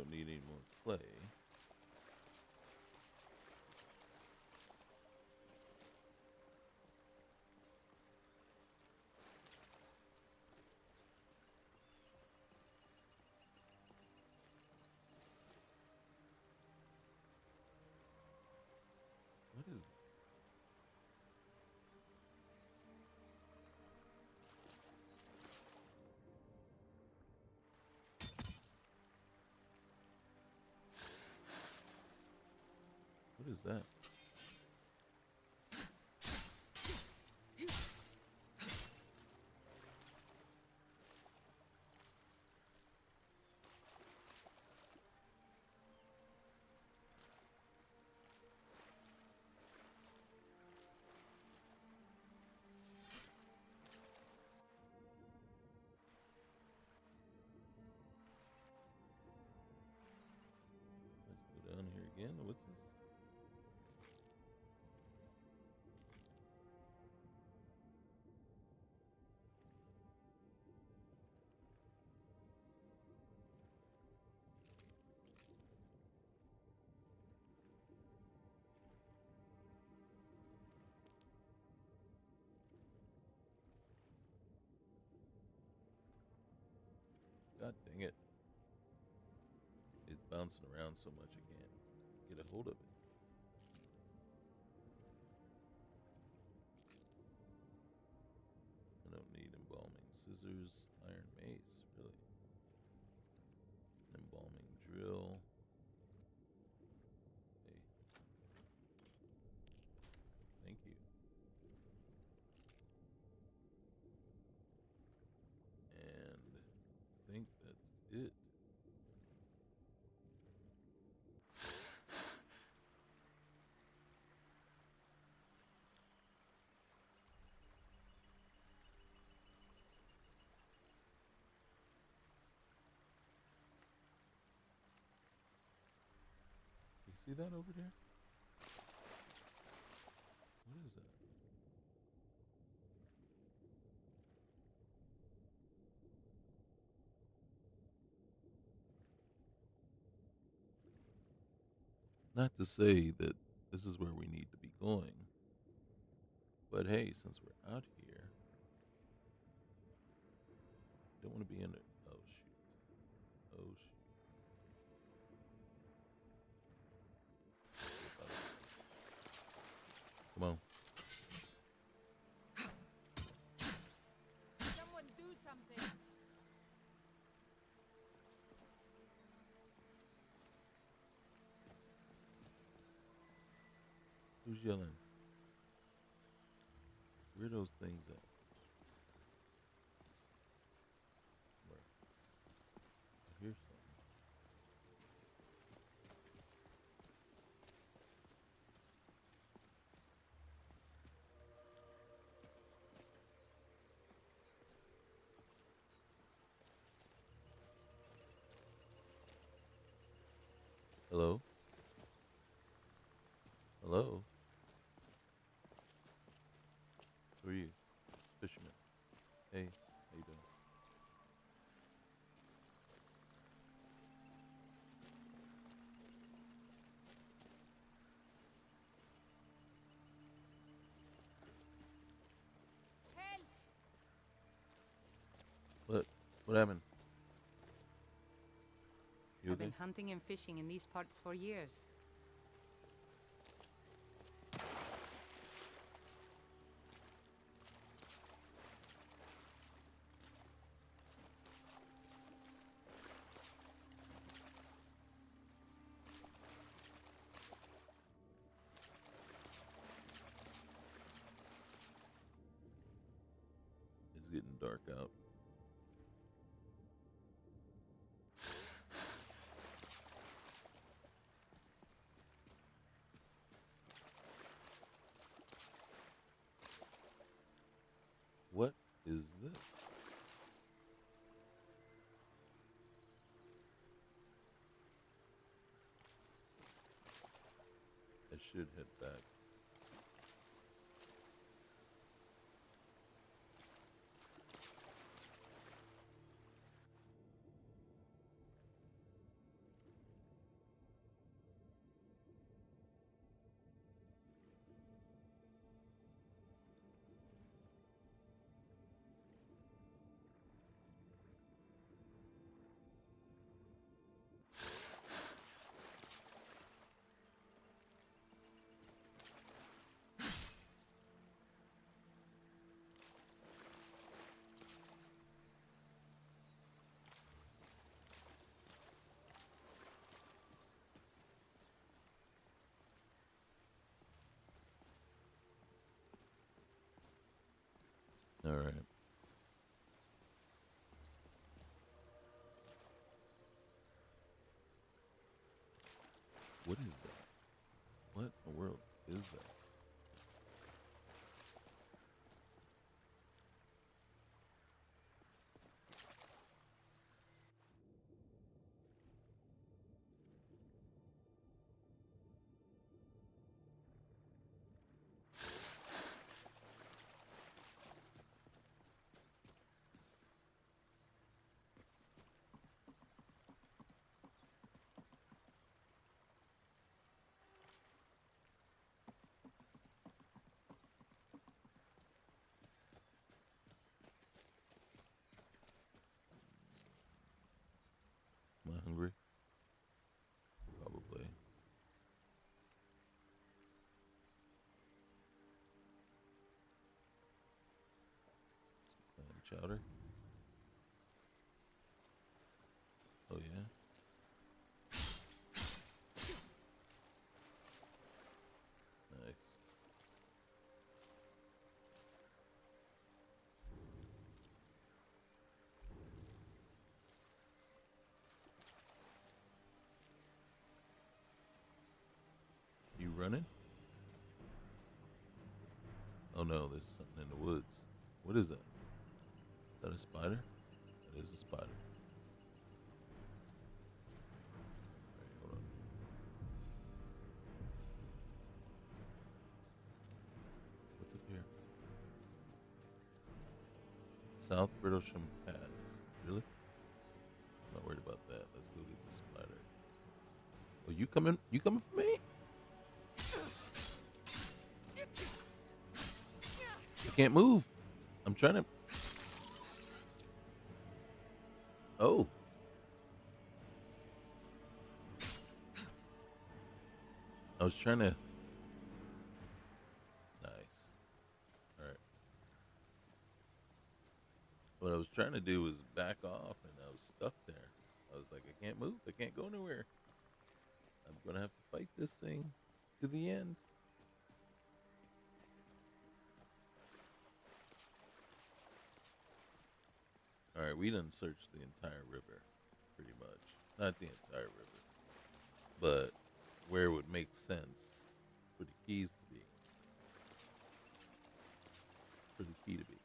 don't need any more clay. What is... What is that? Let's go down here again. What's this? God dang it. It's bouncing around so much I can't get a hold of it. I don't need embalming scissors, iron mace, really. Embalming drill. Hey. Thank you. And I think that's it. You see that over there? What is that? Not to say that this is where we need to be going, but hey, since we're out here, don't want to be in there. Oh shoot. Oh shoot. Come on. Someone do something. Who's yelling? Where are those things at? Where? I hear something. Hello? Hello? Who are you? Fisherman. Hey, how you doing? Help! What happened? You I've okay? been hunting and fishing in these parts for years. It's getting dark out. What is this? I should head back. All right. What is that? What in the world is that? Am I hungry? Probably. Some clam chowder. Oh yeah. Nice. You running? Oh no, there's something in the woods. What is that? Is that a spider? That is a spider. Alright, hold on. What's up here? South Brittlesham Paths. Really? I'm not worried about that. Let's go get the spider. Oh, you coming? You coming for me? I can't move. I'm trying to. Oh. I was trying to. Nice. All right. What I was trying to do was back off, and I was stuck there. I was like, I can't move. I can't go nowhere. I'm gonna have to fight this thing to the end. All right, we done searched the entire river, pretty much. Not the entire river, but where it would make sense for the keys to be. For the key to be.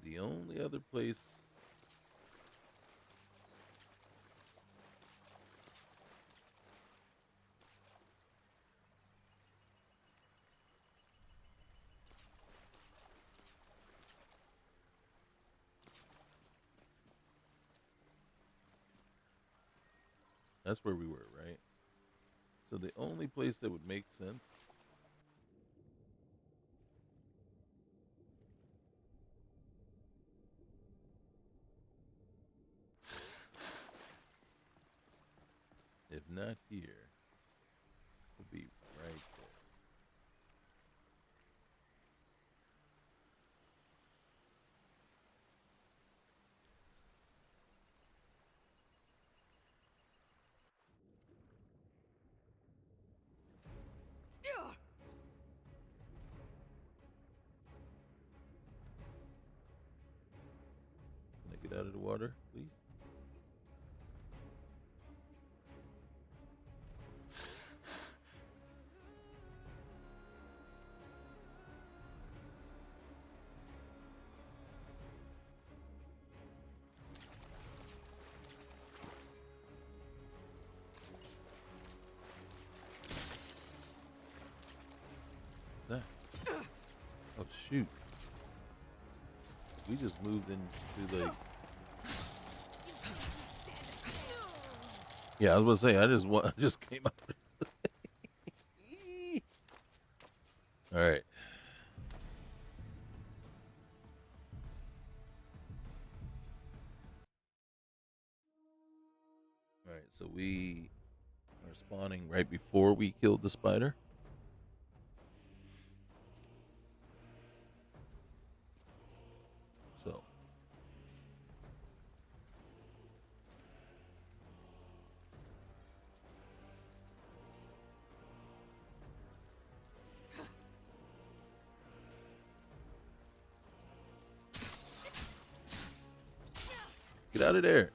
The only other place. That's where we were, right? So the only place that would make sense if not here, would be right there. Can I get out of the water, please? What's that? Oh shoot. We just moved into the. Yeah, I was gonna say I just came up. All right. All right, so we are spawning right before we killed the spider. So. Get out of there.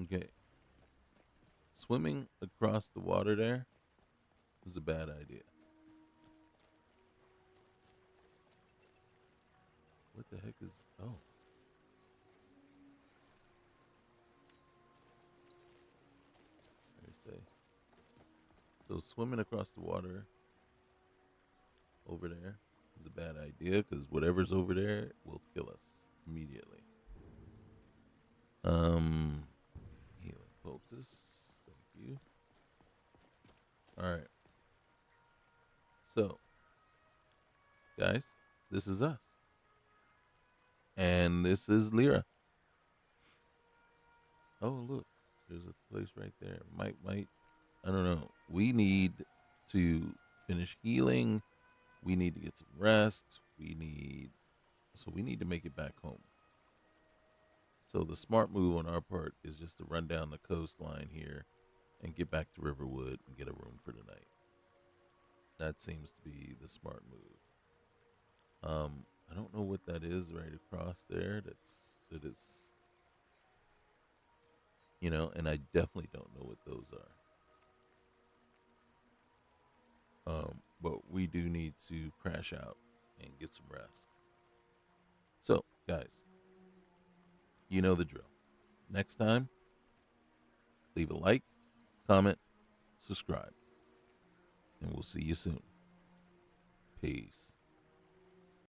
Okay. Swimming across the water there was a bad idea. What the heck is... Oh. Say. So swimming across the water over there is a bad idea because whatever's over there will kill us immediately. Healing poultice. Thank you. Alright. So, guys, this is us. And this is Lyra. Oh, look. There's a place right there. Might. I don't know. We need to finish healing. We need to get some rest. We need to make it back home. So the smart move on our part is just to run down the coastline here and get back to Riverwood and get a room for the night. That seems to be the smart move. I don't know what that is right across there. That is, you know, and I definitely don't know what those are. But we do need to crash out and get some rest. So, guys, you know the drill. Next time, leave a like, comment, subscribe, and we'll see you soon. Peace.